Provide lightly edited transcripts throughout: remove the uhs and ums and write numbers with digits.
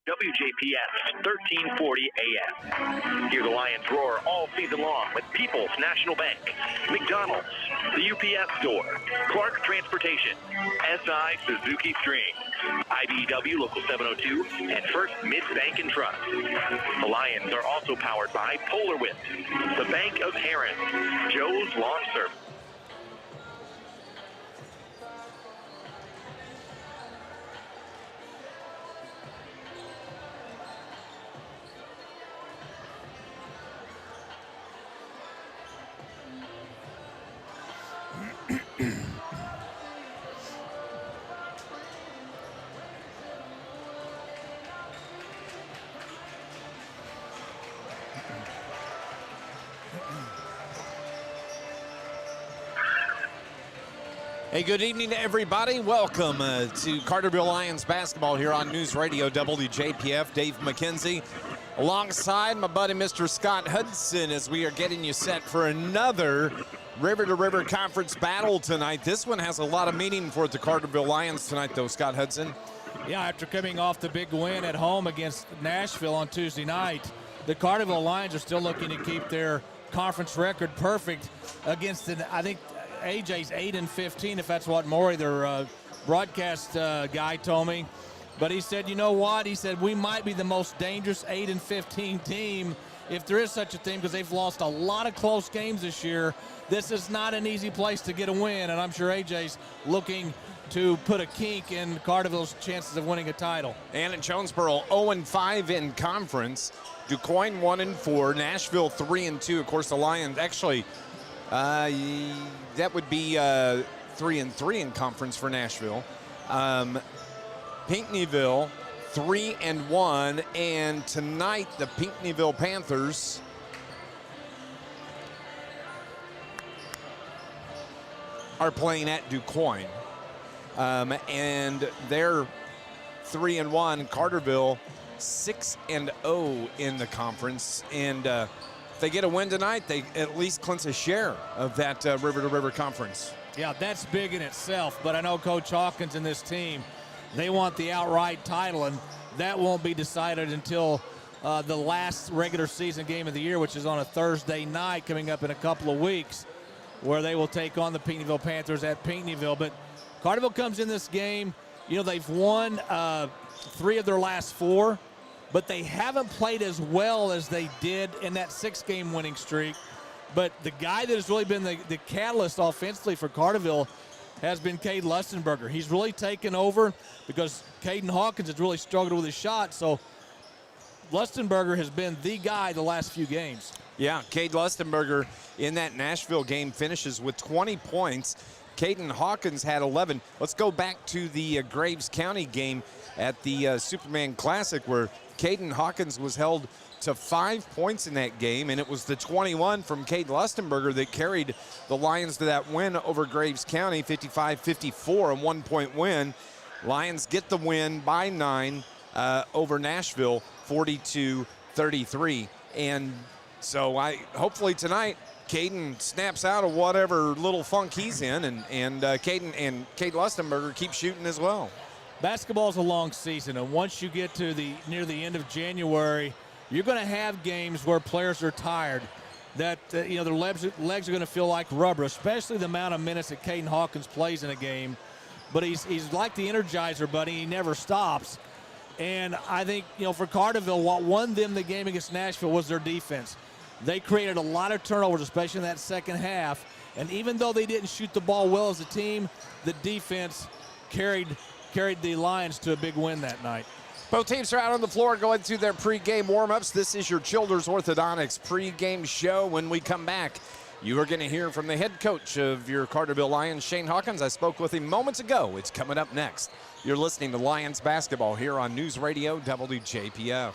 WJPF 1340 AM. Hear the Lions roar all season long with People's National Bank, McDonald's, the UPS Store, Clark Transportation, SI Suzuki String, IBEW Local 702, and First Mid-Bank and Trust. The Lions are also powered by Polar Whip, the Bank of Heron, Joe's Lawn Service. Hey, good evening to everybody. Welcome to Carterville Lions basketball here on News Radio WJPF. Dave McKenzie alongside my buddy Mr. Scott Hudson as we are getting you set for another river-to-river conference battle tonight. This one has a lot of meaning for the Carterville Lions tonight, though, Scott Hudson. Yeah, after coming off the big win at home against Nashville on Tuesday night, the Carterville Lions are still looking to keep their conference record perfect against, I think, AJ's 8-15, if that's what Maury, their broadcast guy, told me. But he said, you know what? He said, we might be the most dangerous 8-15 team, if there is such a thing, because they've lost a lot of close games this year. This is not an easy place to get a win, and I'm sure AJ's looking to put a kink in Carterville's chances of winning a title. Anna-Jonesboro 0-5 in conference. DuQuoin 1-4. Nashville 3-2. Of course, the Lions actually... that would be 3-3 in conference for Nashville. Pinckneyville 3-1, and tonight the Pinckneyville Panthers are playing at DuQuoin, and they're 3-1. Carterville 6-0 in the conference, and if they get a win tonight, they at least clinch a share of that river-to-river conference. Yeah, that's big in itself, but I know Coach Hawkins and this team, they want the outright title, and that won't be decided until the last regular season game of the year, which is on a Thursday night coming up in a couple of weeks, where they will take on the Pinckneyville Panthers at Pinckneyville. But Carterville comes in this game, you know, they've won 3 of their last 4, but they haven't played as well as they did in that 6-game winning streak. But the guy that has really been the catalyst offensively for Carterville has been Cade Lustenberger. He's really taken over because Caden Hawkins has really struggled with his shot. So Lustenberger has been the guy the last few games. Yeah, Cade Lustenberger in that Nashville game finishes with 20 points. Caden Hawkins had 11. Let's go back to the Graves County game at the Superman Classic, where Caden Hawkins was held to 5 points in that game, and it was the 21 from Cade Lustenberger that carried the Lions to that win over Graves County, 55-54, a 1-point win. Lions get the win by 9 over Nashville, 42-33. And so hopefully tonight, Caden snaps out of whatever little funk he's in, and Caden and Cade Lustenberger keep shooting as well. Basketball's a long season, and once you get to near the end of January, you're going to have games where players are tired, that you know, their legs are going to feel like rubber, especially the amount of minutes that Caden Hawkins plays in a game. But he's like the Energizer Bunny; he never stops. And I think, you know, for Carterville, what won them the game against Nashville was their defense. They created a lot of turnovers, especially in that second half. And even though they didn't shoot the ball well as a team, the defense carried the Lions to a big win that night. Both teams are out on the floor going through their pregame warm-ups. This is your Childers Orthodontics pregame show. When we come back, you are going to hear from the head coach of your Carterville Lions, Shane Hawkins. I spoke with him moments ago. It's coming up next. You're listening to Lions basketball here on News Radio WJPF.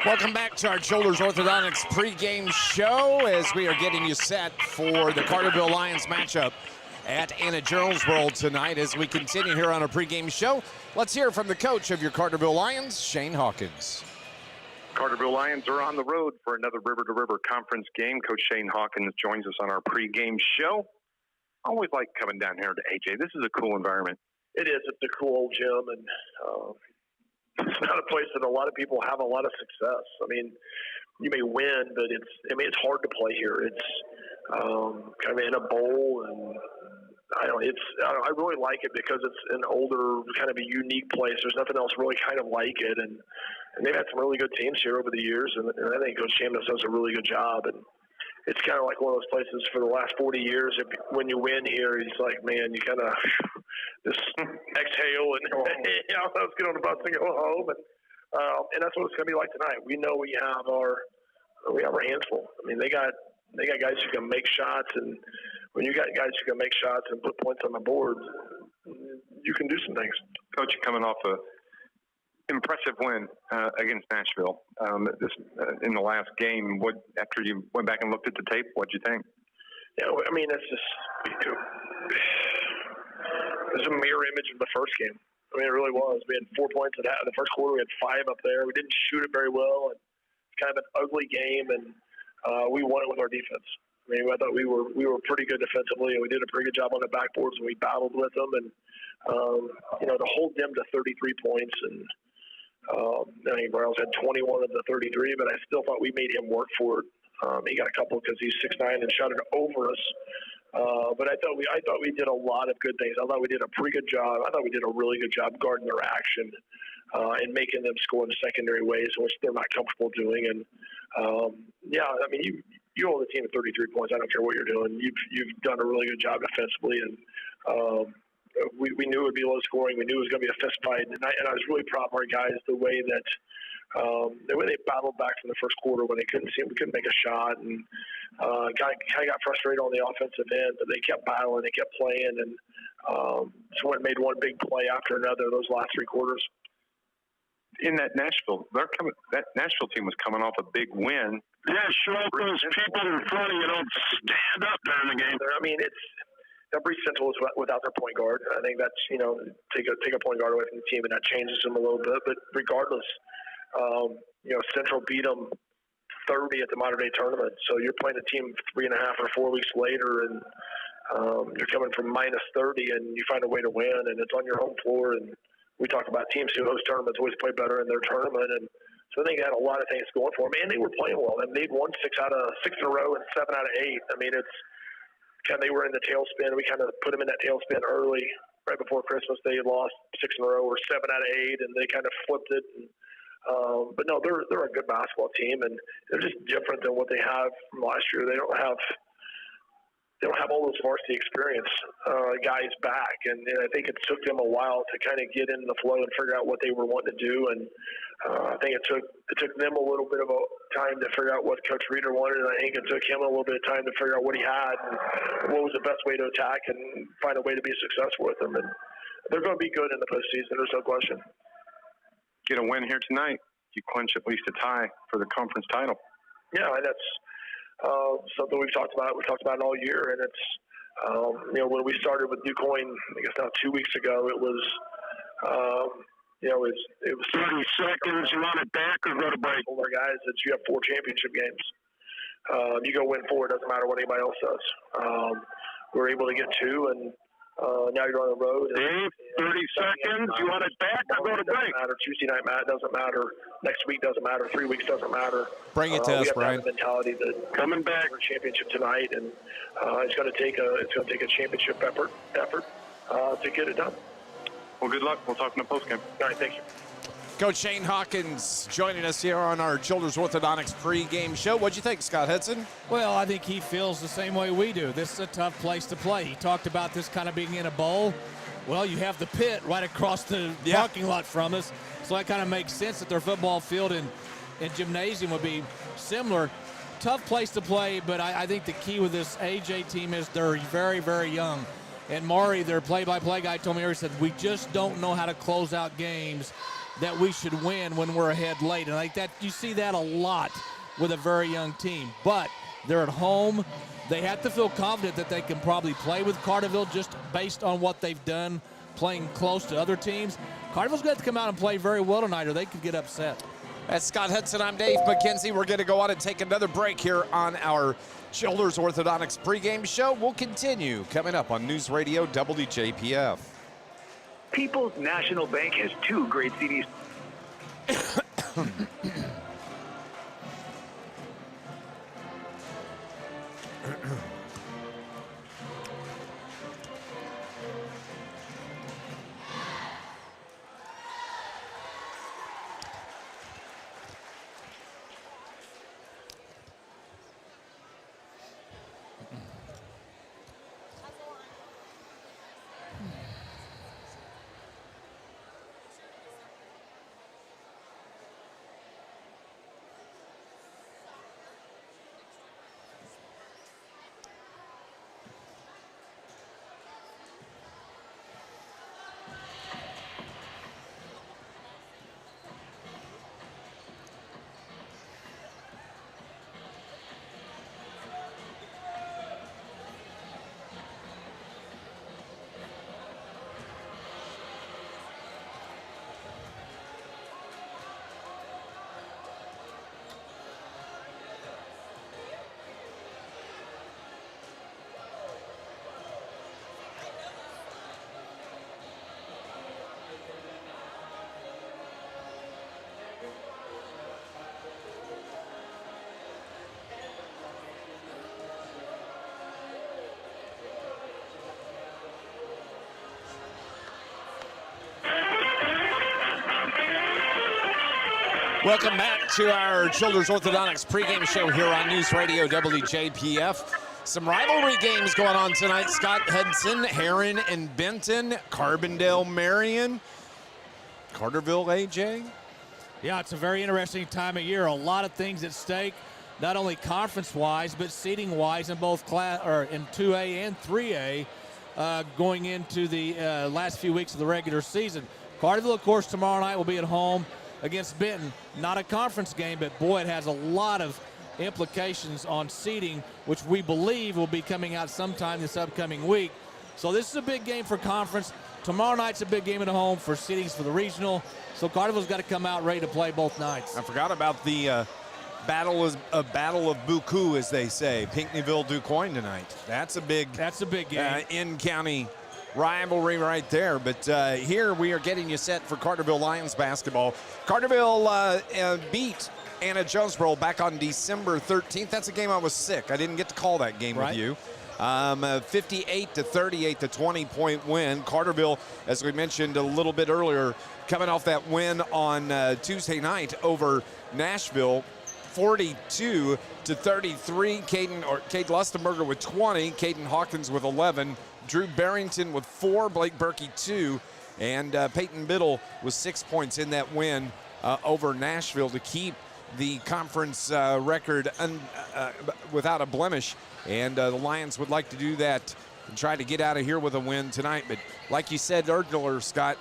Welcome back to our Shoulders Orthodontics pregame show as we are getting you set for the Carterville Lions matchup at Anna-Jonesboro tonight as we continue here on our pregame show. Let's hear from the coach of your Carterville Lions, Shane Hawkins. Carterville Lions are on the road for another river-to-river conference game. Coach Shane Hawkins joins us on our pregame show. I always like coming down here to AJ. This is a cool environment. It is. It's a cool old gym, and it's not a place that a lot of people have a lot of success. I mean, you may win, but it's hard to play here. It's kind of in a bowl, and I really like it because it's an older, kind of a unique place. There's nothing else really kind of like it, and they've had some really good teams here over the years, and I think Coach Shamus does a really good job. And it's kind of like one of those places for the last 40 years. When you win here, he's like, man, you kind of just exhale and let's get on the bus and go home. And that's what it's going to be like tonight. We know we have our hands full. I mean, they got guys who can make shots, and when you got guys who can make shots and put points on the board, you can do some things. Coach, coming off a impressive win against Nashville in the last game. After you went back and looked at the tape, what'd you think? Yeah, I mean, it's just it's a mirror image of the first game. I mean, it really was. We had 4 points in the first quarter. We had 5 up there. We didn't shoot it very well, and it's kind of an ugly game. And we won it with our defense. I mean, I thought we were pretty good defensively, and we did a pretty good job on the backboards, and we battled with them. And to hold them to 33 points and. I think Browns had 21 of the 33, but I still thought we made him work for it. He got a couple because he's 6'9" and shot it over us. But I thought we did a lot of good things. I thought we did a pretty good job. I thought we did a really good job guarding their action and making them score in secondary ways, which they're not comfortable doing. And I mean, you hold the team at 33 points. I don't care what you're doing. You've done a really good job defensively, and we knew it would be low scoring. We knew it was going to be a fist fight, and I was really proud of our guys the way they battled back from the first quarter when we couldn't make a shot, and kind of got frustrated on the offensive end, but they kept battling, they kept playing, and so it made one big play after another those last 3 quarters. In that Nashville team was coming off a big win. Yeah, show up those people in front of you. Don't stand up during the game. I mean, Breeze Central is without their point guard. I think that's, take a point guard away from the team, and that changes them a little bit. But regardless, Central beat them 30 at the Modern Day tournament. So you're playing a team 3.5 or 4 weeks later, and you're coming from -30, and you find a way to win, and it's on your home floor. And we talk about teams who host tournaments always play better in their tournament, and so I think they had a lot of things going for them, and they were playing well. And they'd won 6 in a row and 7 out of 8. I mean, they were in the tailspin. We kind of put them in that tailspin early, right before Christmas. They had lost 6 in a row or 7 out of 8, and they kind of flipped it. And, but no, they're a good basketball team, and they're just different than what they have from last year. They don't have all those varsity experience guys back, and I think it took them a while to kind of get into the flow and figure out what they were wanting to do. And I think it took them a little bit of a time to figure out what Coach Reeder wanted, and I think it took him a little bit of time to figure out what he had and what was the best way to attack and find a way to be successful with them. And they're going to be good in the postseason. There's no question. Get a win here tonight, you clinch at least a tie for the conference title. Yeah, that's something we've talked about. We've talked about it all year, and it's when we started with DuQuoin, I guess now 2 weeks ago, it was it was 30 seconds. You want it back or go to break? Our guys, that you have 4 championship games. You go win 4. It doesn't matter what anybody else does. We're able to get 2, and now you're on the road. Dave, 30 seconds. You want it back or go to break? Doesn't matter. Tuesday night, Matt, doesn't matter. Next week doesn't matter. 3 weeks doesn't matter. Bring it to us, Brian. We have that mentality that coming back for a championship tonight, and it's going to take a championship effort to get it done. Well, good luck. We'll talk in the postgame. All right, thank you. Coach Shane Hawkins joining us here on our Shoulders Orthodontics pregame show. What'd you think, Scott Hudson? Well, I think he feels the same way we do. This is a tough place to play. He talked about this kind of being in a bowl. Well, you have the pit right across the parking lot from us, so that kind of makes sense that their football field and gymnasium would be similar. Tough place to play, but I think the key with this AJ team is they're very, very young. And Maury, their play-by-play guy, told me earlier, said, we just don't know how to close out games that we should win when we're ahead late. And like that, you see that a lot with a very young team. But they're at home. They have to feel confident that they can probably play with Carterville just based on what they've done playing close to other teams. Carterville's going to have to come out and play very well tonight or they could get upset. That's Scott Hudson. I'm Dave McKenzie. We're going to go on and take another break here on our Childers Orthodontics pregame show. We'll continue coming up on News Radio WJPF. People's National Bank has 2 great CDs. Welcome back to our Childers Orthodontics pregame show here on News Radio WJPF. Some rivalry games going on tonight. Scott Hudson, Heron and Benton, Carbondale, Marion, Carterville, AJ. Yeah, it's a very interesting time of year. A lot of things at stake, not only conference-wise, but seating-wise in both in 2A and 3A going into the last few weeks of the regular season. Carterville, of course, tomorrow night will be at home against Benton. Not a conference game, but boy, it has a lot of implications on seeding, which we believe will be coming out sometime this upcoming week. So this is a big game for conference. Tomorrow night's a big game at home for seedings for the regional. So Carterville's got to come out ready to play both nights. I forgot about the battle of Buku, as they say. Pinckneyville, DuQuoin tonight. That's a big game. In-county rivalry right there. But here we are getting you set for Carterville Lions basketball. Carterville beat Anna-Jonesboro back on December 13th. That's a game I was sick. I didn't get to call that game with you. 58-38, the 20-point win. Carterville, as we mentioned a little bit earlier, coming off that win on Tuesday night over Nashville, 42-33. Cade Lustenberger with 20, Caden Hawkins with 11, Drew Barrington with 4, Blake Berkey 2, and Peyton Biddle with 6 points in that win over Nashville to keep the conference record without a blemish. And the Lions would like to do that and try to get out of here with a win tonight. But like you said earlier, Scott,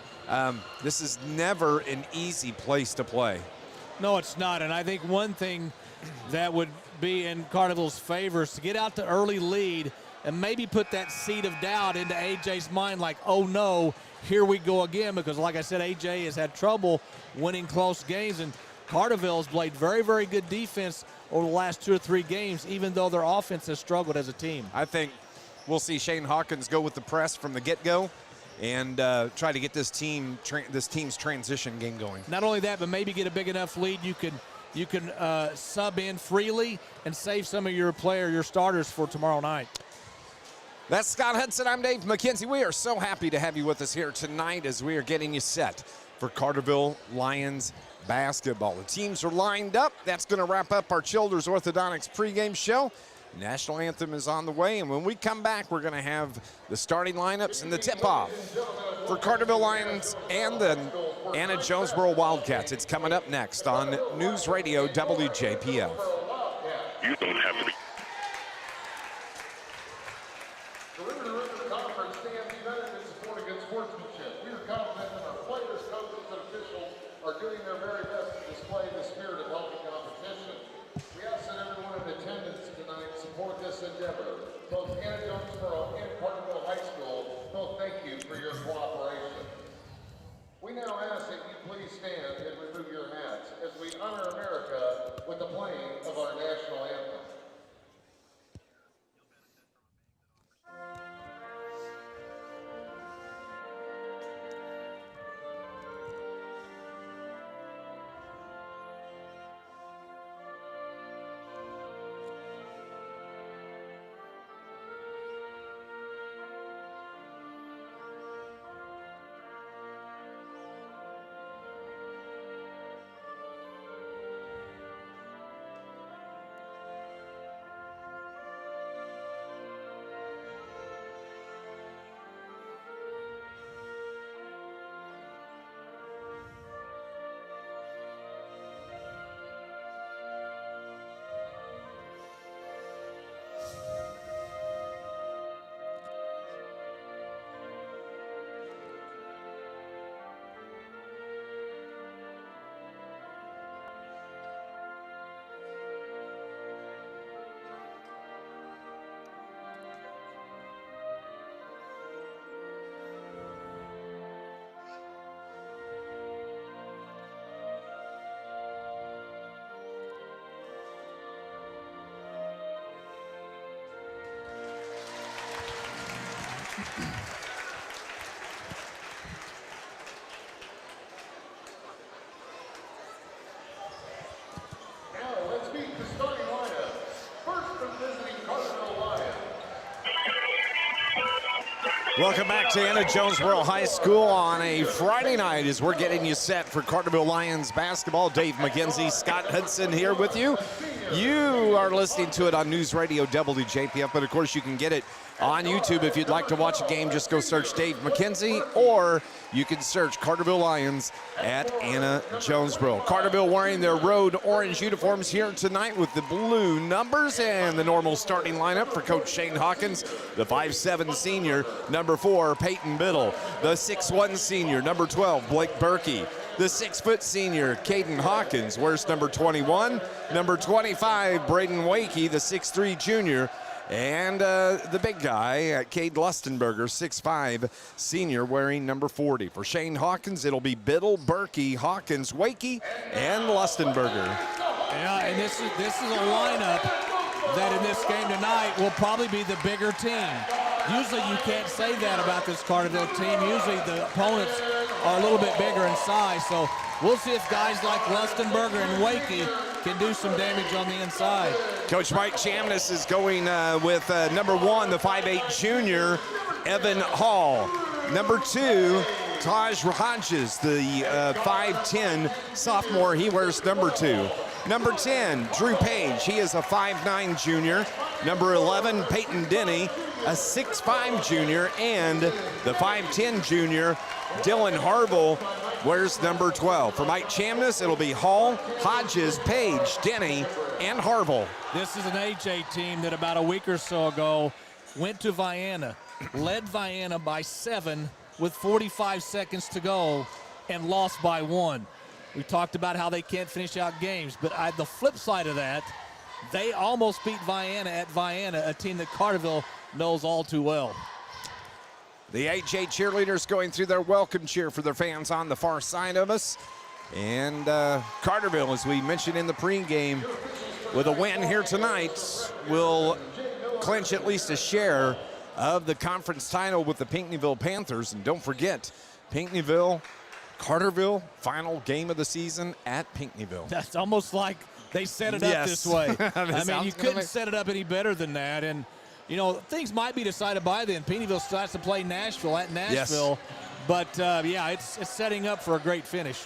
this is never an easy place to play. No, it's not. And I think one thing that would be in Carterville's favor is to get out the early lead and maybe put that seed of doubt into AJ's mind, like, oh no, here we go again. Because like I said, AJ has had trouble winning close games, and Carterville has played very, very good defense over the last 2 or 3 games, even though their offense has struggled as a team. I think we'll see Shane Hawkins go with the press from the get-go and try to get this team's transition game going. Not only that, but maybe get a big enough lead you can sub in freely and save some of your starters for tomorrow night. That's Scott Hudson. I'm Dave McKenzie. We are so happy to have you with us here tonight as we are getting you set for Carterville Lions basketball. The teams are lined up. That's going to wrap up our Childers Orthodontics pregame show. National anthem is on the way, and when we come back, we're going to have the starting lineups and the tip-off for Carterville Lions and the Anna-Jonesboro Wildcats. It's coming up next on News Radio WJPF. You don't have to be. The River to River Conference stands united in support against sportsmanship. We are confident that our players, coaches, and officials are this endeavor. Both Anna-Jonesboro and Carterville High School both thank you for your cooperation. We now ask that you please stand and remove your hats as we honor America with the playing of our national anthem. Now let's meet the starting lineup. First from visiting Carterville Lions. Welcome back to Anna-Jonesboro High School on a Friday night as we're getting you set for Carterville Lions basketball. Dave McKenzie, Scott Hudson here with you. You are listening to it on News Radio WJPF, but of course you can get it on YouTube. If you'd like to watch a game, just go search Dave McKenzie, or you can search Carterville Lions at Anna-Jonesboro. Carterville wearing their road orange uniforms here tonight with the blue numbers and the normal starting lineup for Coach Shane Hawkins, the 5'7" senior, number 4, Peyton Biddle, the 6'1" senior, number 12, Blake Berkey, the 6' senior, Caden Hawkins, wears number 21, number 25, Braden Wakey, the 6'3" junior, and the big guy, Cade Lustenberger, 6'5", senior, wearing number 40. For Shane Hawkins, it'll be Biddle, Berkey, Hawkins, Wakey, and Lustenberger. Yeah, and this is a lineup that in this game tonight will probably be the bigger team. Usually you can't say that about this Carterville team. Usually the opponents are a little bit bigger in size, so we'll see if guys like Lustenberger and Wakey can do some damage on the inside. Coach Mike Chamness is going with number 1, the 5'8" junior, Evan Hall. Number 2, Taj Hodges, the 5'10" sophomore. He wears number 2. Number 10, Drew Page. He is a 5'9" junior. Number 11, Peyton Denny, a 6'5" junior. And the 5'10" junior, Dylan Harville, wears number 12. For Mike Chamness, it'll be Hall, Hodges, Page, Denny, and Harville. This is an AJ team that about a week or so ago went to Vienna, led Vienna by 7 with 45 seconds to go, and lost by 1. We talked about how they can't finish out games, but the flip side of that, they almost beat Vienna at Vienna, a team that Carterville knows all too well. The AJ cheerleaders going through their welcome cheer for their fans on the far side of us. And Carterville, as we mentioned in the pregame, with a win here tonight, will clinch at least a share of the conference title with the Pinckneyville Panthers. And don't forget, Pinckneyville, Carterville, final game of the season at Pinckneyville. That's almost like they set it up this way. I mean, you couldn't set it up any better than that. And, you know, things might be decided by then. Pinckneyville still has to play Nashville at Nashville. Yes. But, yeah, it's setting up for a great finish.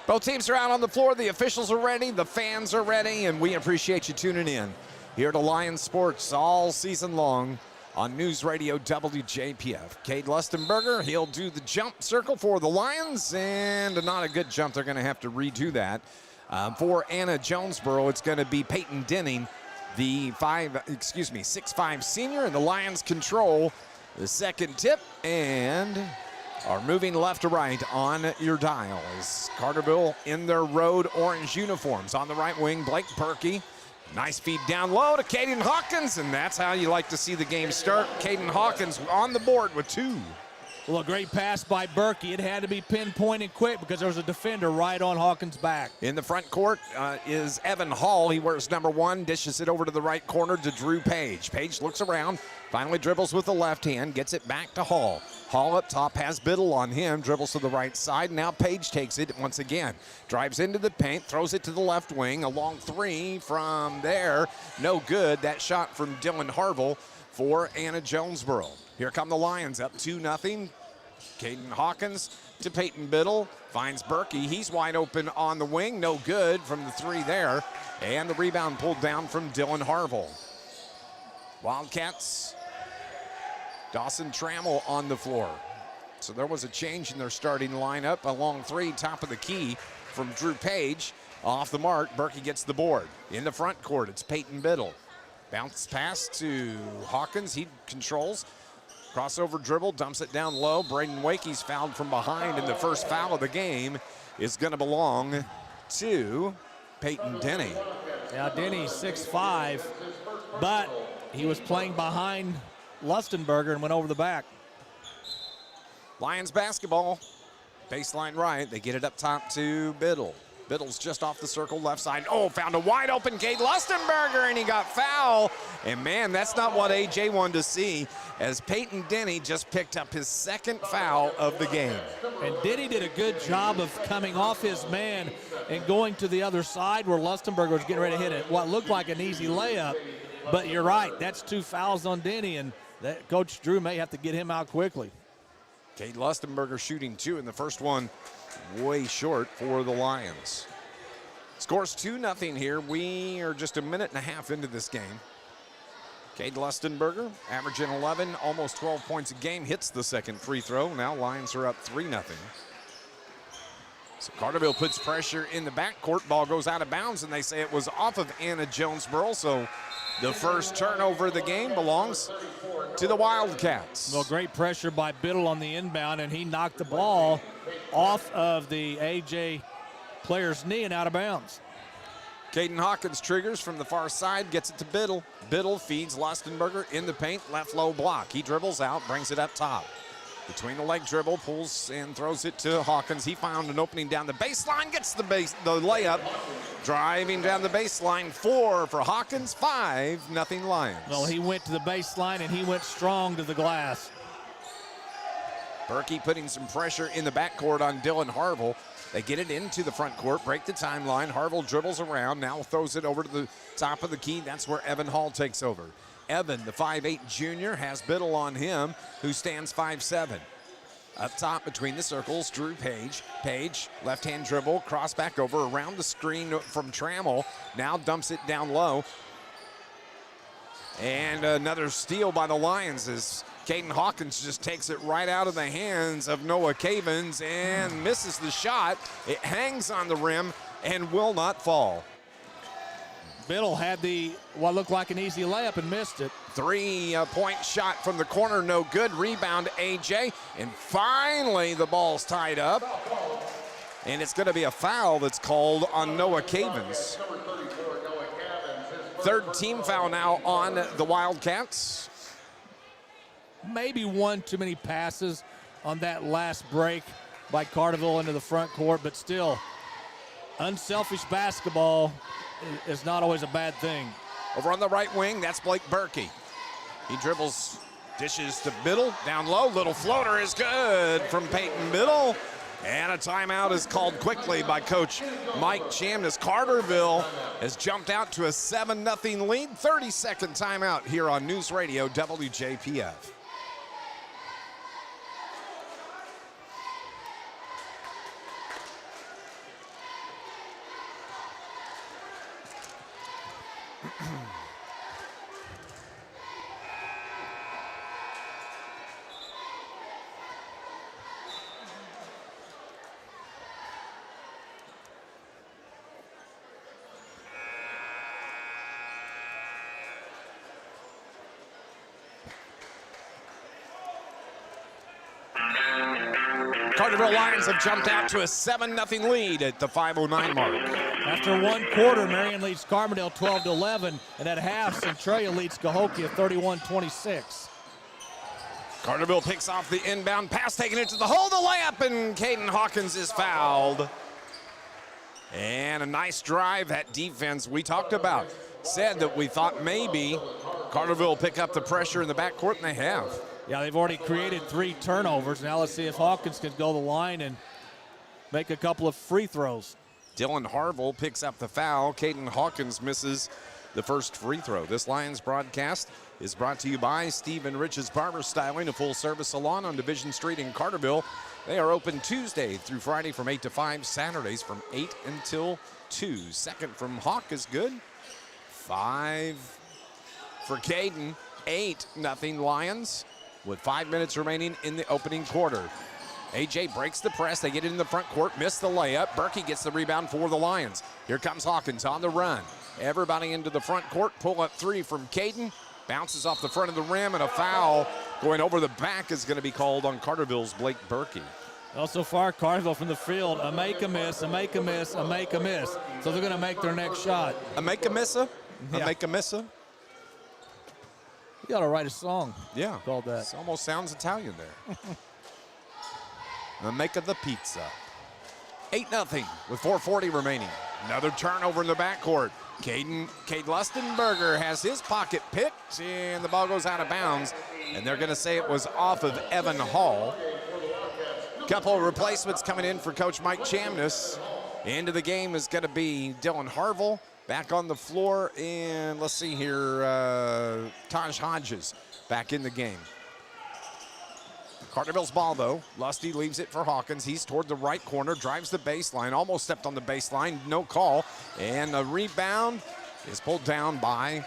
Both teams are out on the floor. The officials are ready. The fans are ready. And we appreciate you tuning in here to Lions Sports all season long on News Radio WJPF. Cade Lustenberger, he'll do the jump circle for the Lions, and not a good jump. They're going to have to redo that. For Anna-Jonesboro, it's going to be Peyton Denning, the 6'5" senior, and the Lions control the second tip and are moving left to right on your dials. Carterville in their road orange uniforms. On the right wing, Blake Berkey. Nice feed down low to Caden Hawkins, and that's how you like to see the game start. Caden Hawkins on the board with 2. Well, a great pass by Berkey. It had to be pinpointed quick because there was a defender right on Hawkins' back. In the front court is Evan Hall. He wears number 1, dishes it over to the right corner to Drew Page. Page looks around, finally dribbles with the left hand, gets it back to Hall. Hall up top has Biddle on him, dribbles to the right side. Now Page takes it once again. Drives into the paint, throws it to the left wing. A long 3 from there. No good. That shot from Dylan Harville for Anna-Jonesboro. Here come the Lions up 2-0. Caden Hawkins to Peyton Biddle. Finds Berkey. He's wide open on the wing. No good from the 3 there. And the rebound pulled down from Dylan Harville. Wildcats. Dawson Trammell on the floor. So there was a change in their starting lineup. A long 3, top of the key from Drew Page. Off the mark, Berkey gets the board. In the front court, it's Peyton Biddle. Bounce pass to Hawkins. He controls. Crossover dribble, dumps it down low. Braden Wakey's fouled from behind, and the first foul of the game is going to belong to Peyton Denny. Now Denny's 6'5", but he was playing behind Lustenberger and went over the back. Lions basketball, baseline right. They get it up top to Biddle. Biddle's just off the circle, left side. Oh, found a wide open Cade Lustenberger, and he got foul. And man, that's not what AJ wanted to see, as Peyton Denny just picked up his 2nd foul of the game. And Denny did a good job of coming off his man and going to the other side where Lustenberger was getting ready to hit it. What looked like an easy layup, but you're right, that's 2 fouls on Denny, and that Coach Drew may have to get him out quickly. Cade Lustenberger shooting 2 in the first one. Way short for the Lions. Scores 2-0 here. We are just a minute and a half into this game. Cade Lustenberger averaging 11, almost 12 points a game, hits the 2nd free throw. Now Lions are up 3-0. So Carterville puts pressure in the backcourt. Ball goes out of bounds, and they say it was off of Anna-Jonesboro. So the first turnover of the game belongs to the Wildcats. Well, great pressure by Biddle on the inbound, and he knocked the ball off of the AJ player's knee and out of bounds. Caden Hawkins triggers from the far side, gets it to Biddle. Biddle feeds Lustenberger in the paint, left low block. He dribbles out, brings it up top. Between the leg dribble, pulls and throws it to Hawkins. He found an opening down the baseline, gets the layup. Driving down the baseline, 4 for Hawkins, 5-0 Lions. Well, he went to the baseline and he went strong to the glass. Berkey putting some pressure in the backcourt on Dylan Harville. They get it into the front court, break the timeline. Harville dribbles around, now throws it over to the top of the key. That's where Evan Hall takes over. Evan, the 5'8 junior, has Biddle on him, who stands 5'7. Up top between the circles, Drew Page. Page, left-hand dribble, cross back over around the screen from Trammell. Now dumps it down low. And another steal by the Lions as Caden Hawkins just takes it right out of the hands of Noah Cavins and misses the shot. It hangs on the rim and will not fall. Biddle had what looked like an easy layup and missed it. 3-point shot from the corner, no good. Rebound AJ, and finally the ball's tied up. And it's going to be a foul that's called on Noah Cavins. 3rd team foul now on the Wildcats. Maybe one too many passes on that last break by Carterville into the front court, but still, unselfish basketball is not always a bad thing. Over on the right wing, that's Blake Berkey. He dribbles, dishes to Biddle, down low, little floater is good from Peyton Biddle. And a timeout is called quickly by Coach Mike Chamness. Carterville has jumped out to a 7-0 lead. 30-second timeout here on News Radio WJPF. Carterville Lions have jumped out to a 7-0 lead at the 5:09 mark. After one quarter, Marion leads Carbondale 12-11, and at half, Centralia leads Cahokia 31-26. Carterville picks off the inbound pass, taking it to the hole, the layup, and Caden Hawkins is fouled. And a nice drive. That defense we talked about said that we thought maybe Carterville will pick up the pressure in the backcourt, and they have. Yeah, they've already created 3 turnovers. Now let's see if Hawkins can go the line and make a couple of free throws. Dylan Harville picks up the foul. Caden Hawkins misses the first free throw. This Lions broadcast is brought to you by Steve and Rich's Barber Styling, a full-service salon on Division Street in Carterville. They are open Tuesday through Friday from 8 to 5, Saturdays from 8 until 2. Second from Hawk is good. 5 for Caden. 8-0 Lions with 5 minutes remaining in the opening quarter. AJ breaks the press. They get it in the front court, miss the layup. Berkey gets the rebound for the Lions. Here comes Hawkins on the run. Everybody into the front court. Pull-up 3 from Caden. Bounces off the front of the rim, and a foul going over the back is going to be called on Carterville's Blake Berkey. Well, so far, Carterville from the field, a make a miss, a make a miss, a make a miss. So they're going to make their next shot. A make a missa? A Yeah. make a missa? You got to write a song. Yeah. Called that. It almost sounds Italian there. A make of the pizza. 8-0 with 4:40 remaining. Another turnover in the backcourt. Cade Lustenberger has his pocket picked, and the ball goes out of bounds. And they're going to say it was off of Evan Hall. Couple of replacements coming in for Coach Mike Chamness. Into the game is going to be Dylan Harville back on the floor. And let's see here, Taj Hodges back in the game. Carterville's ball, though. Lusty leaves it for Hawkins. He's toward the right corner, drives the baseline, almost stepped on the baseline, no call. And a rebound is pulled down by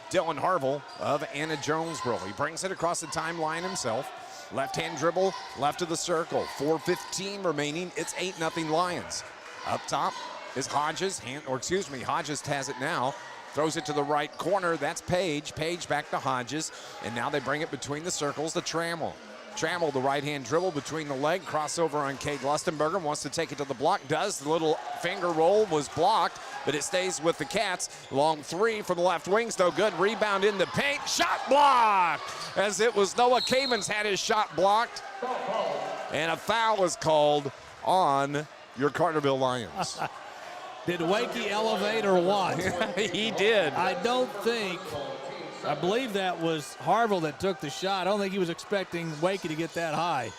Dylan Harville of Anna-Jonesboro. He brings it across the timeline himself. Left-hand dribble, left of the circle. 4:15 remaining. It's 8-0 Lions. Up top is Hodges. Hodges has it now. Throws it to the right corner. That's Page. Page back to Hodges. And now they bring it between the circles to Trammell. Trammell, the right-hand dribble between the leg. Crossover on Cade Lustenberger. Wants to take it to the block. Does. The little finger roll was blocked, but it stays with the Cats. Long 3 from the left wing's no good. Rebound in the paint. Shot blocked! As it was Noah Cavens had his shot blocked. And a foul was called on your Carterville Lions. Did Wakey elevate or what? He did. I believe that was Harville that took the shot. I don't think he was expecting Wakey to get that high.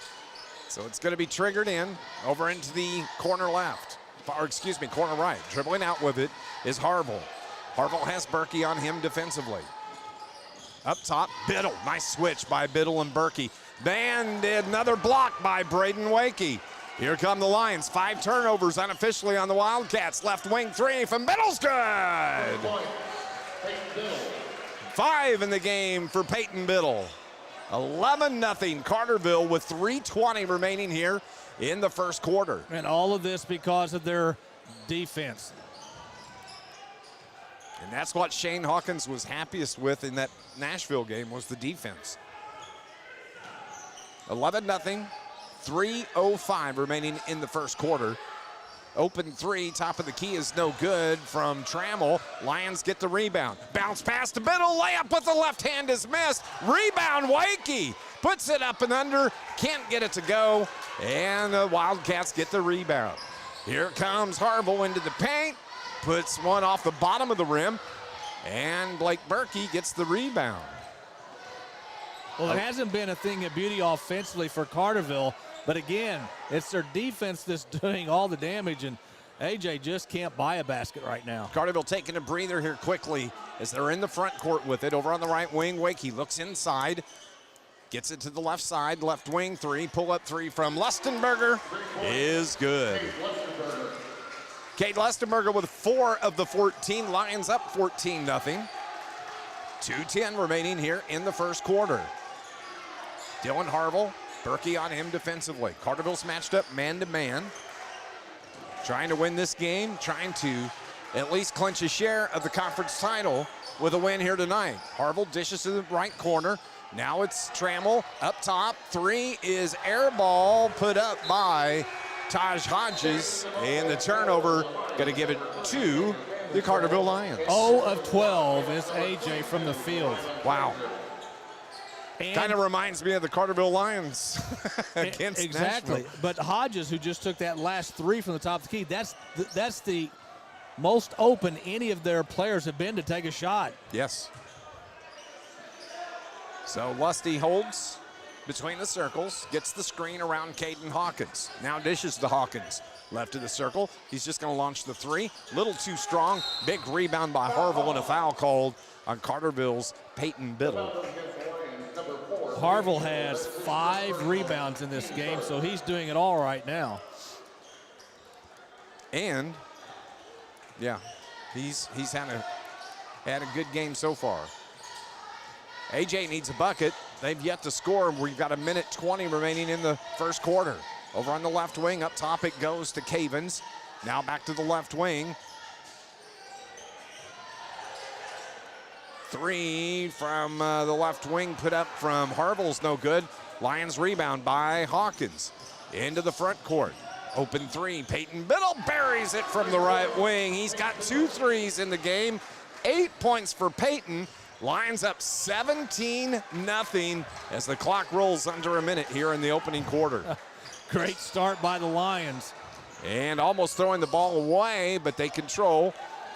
So it's going to be triggered in over into the corner left, corner right. Dribbling out with it is Harville. Harville has Berkey on him defensively. Up top, Biddle. Nice switch by Biddle and Berkey. Then another block by Braden Wakey. Here come the Lions. 5 turnovers unofficially on the Wildcats. Left wing 3 from Biddle's good. 5 in the game for Peyton Biddle. 11-0 Carterville with 3:20 remaining here in the first quarter. And all of this because of their defense. And that's what Shane Hawkins was happiest with in that Nashville game, was the defense. 11-0, 3:05 remaining in the first quarter. Open 3, top of the key is no good from Trammell. Lions get the rebound. Bounce pass to Biddle, layup with the left hand is missed. Rebound, Wakey puts it up and under, can't get it to go, and the Wildcats get the rebound. Here comes Harville into the paint, puts one off the bottom of the rim, and Blake Berkey gets the rebound. Well, it hasn't been a thing of beauty offensively for Carterville, but again, it's their defense that's doing all the damage, and AJ just can't buy a basket right now. Carterville taking a breather here quickly as they're in the front court with it. Over on the right wing, Wakey looks inside, gets it to the left side, left wing 3, pull-up 3 from Lustenberger is good. Cade Lustenberger with 4 of the 14, Lions up 14-0. 2:10 remaining here in the first quarter. Dylan Harville, Berkey on him defensively. Carterville's matched up man-to-man. Trying to win this game, trying to at least clinch a share of the conference title with a win here tonight. Harville dishes to the right corner. Now it's Trammell up top. 3 is air ball put up by Taj Hodges, and the turnover going to give it to the Carterville Lions. 0 of 12 is AJ from the field. Wow. And Kind of reminds me of the Carterville Lions against exactly. Nashville. But Hodges, who just took that last 3 from the top of the key, that's the most open any of their players have been to take a shot. Yes. So Lusty holds between the circles, gets the screen around Caden Hawkins. Now dishes to Hawkins. Left of the circle. He's just going to launch the 3. Little too strong. Big rebound by Harville and a foul called on Carterville's Peyton Biddle. Harville has 5 rebounds in this game, so he's doing it all right now. And, yeah, he's had a good game so far. AJ needs a bucket. They've yet to score. We've got 1:20 remaining in the first quarter. Over on the left wing, up top it goes to Cavens. Now back to the left wing. 3 from the left wing, put up from Harville's no good. Lions rebound by Hawkins. Into the front court. Open 3, Peyton Biddle buries it from the right wing. He's got 2 threes in the game. 8 points for Peyton. Lions up 17-0 as the clock rolls under a minute here in the opening quarter. Great start by the Lions. And almost throwing the ball away, but they control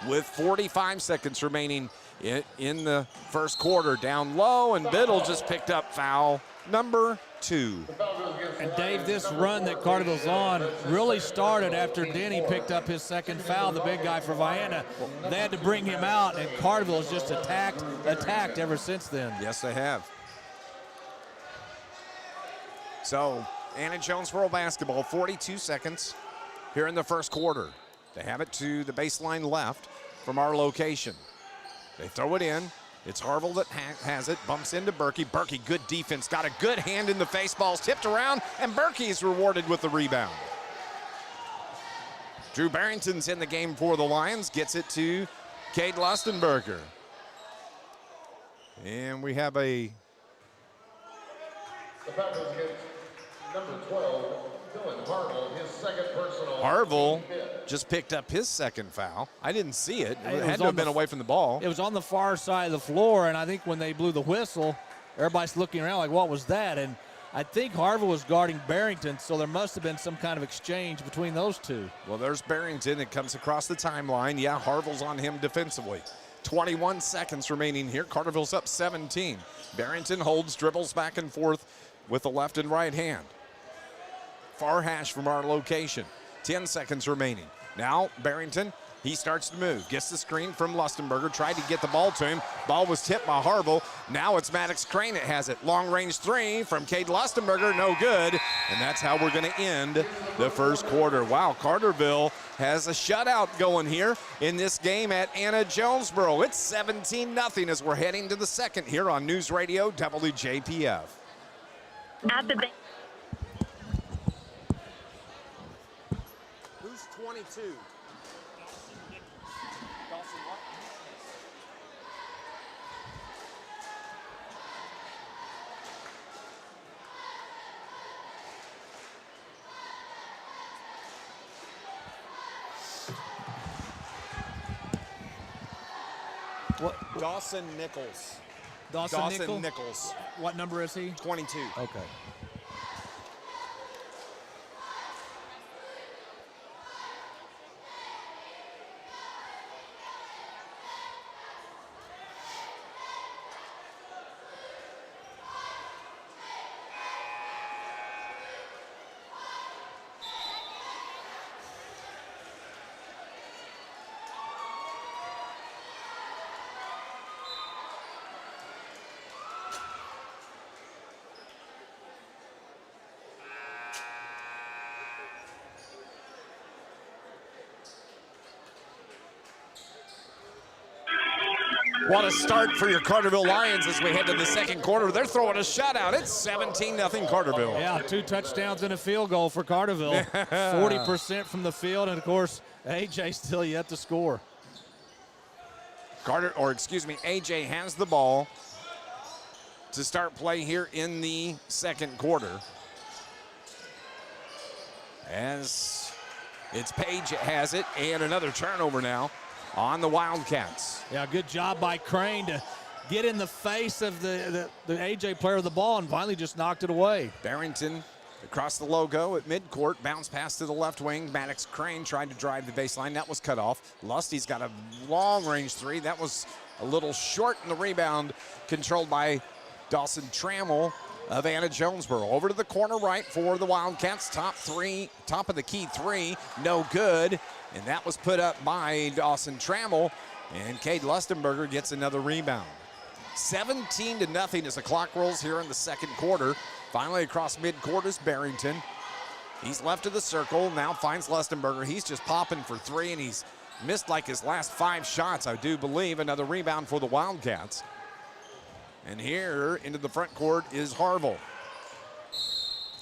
with 45 seconds remaining in the first quarter. Down low, and Biddle just picked up foul number 2. And Dave, this run that Carterville's on really started after Denny picked up his second foul, the big guy for Vienna. They had to bring him out, and Carterville's just attacked ever since then. Yes, they have. So, Anna-Jonesboro basketball, 42 seconds here in the first quarter. They have it to the baseline left from our location. They throw it in. It's Harville that has it, bumps into Berkey. Berkey, good defense, got a good hand in the face. Ball's tipped around, and Berkey is rewarded with the rebound. Drew Barrington's in the game for the Lions, gets it to Cade Lustenberger. And we have a... The foul goes against number 12, Dylan Harville, his second personal. Harville just picked up his second foul. I didn't see it. It had to have been away from the ball. It was on the far side of the floor, and I think when they blew the whistle, everybody's looking around like, what was that? And I think Harville was guarding Barrington, so there must have been some kind of exchange between those two. Well, there's Barrington. It comes across the timeline. Yeah, Harville's on him defensively. 21 seconds remaining here. Carterville's up 17. Barrington holds, dribbles back and forth with the left and right hand. Far hash from our location. 10 seconds remaining. Now Barrington, he starts to move. Gets the screen from Lustenberger. Tried to get the ball to him. Ball was tipped by Harville. Now it's Maddox Crane that has it. Long range 3 from Cade Lustenberger. No good. And that's how we're going to end the first quarter. Wow, Carterville has a shutout going here in this game at Anna-Jonesboro. It's 17-0 as we're heading to the second here on News Radio WJPF. At the Who's 22? What? Dawson Nichols. Dawson Nichols. What number is he? 22. Okay. What a start for your Carterville Lions as we head to the second quarter. They're throwing a shutout. It's 17-0 Carterville. Yeah, 2 touchdowns and a field goal for Carterville. 40% from the field, and of course, AJ still yet to score. AJ has the ball to start play here in the second quarter. as it's Page has it, and another turnover now on the Wildcats. Yeah, good job by Crane to get in the face of the AJ player of the ball and finally just knocked it away. Barrington across the logo at midcourt, bounce pass to the left wing. Maddox Crane tried to drive the baseline. That was cut off. Lusty's got a long-range three. That was a little short in the rebound, controlled by Dawson Trammell of Anna-Jonesboro. Over to the corner right for the Wildcats. Top of the key three, no good. And that was put up by Dawson Trammell. And Cade Lustenberger gets another rebound. 17-0 as the clock rolls here in the second quarter. Finally across midcourt is Barrington. He's left of the circle, now finds Lustenberger. He's just popping for three, and he's missed like his last 5 shots, I do believe. Another rebound for the Wildcats. And here into the front court is Harville.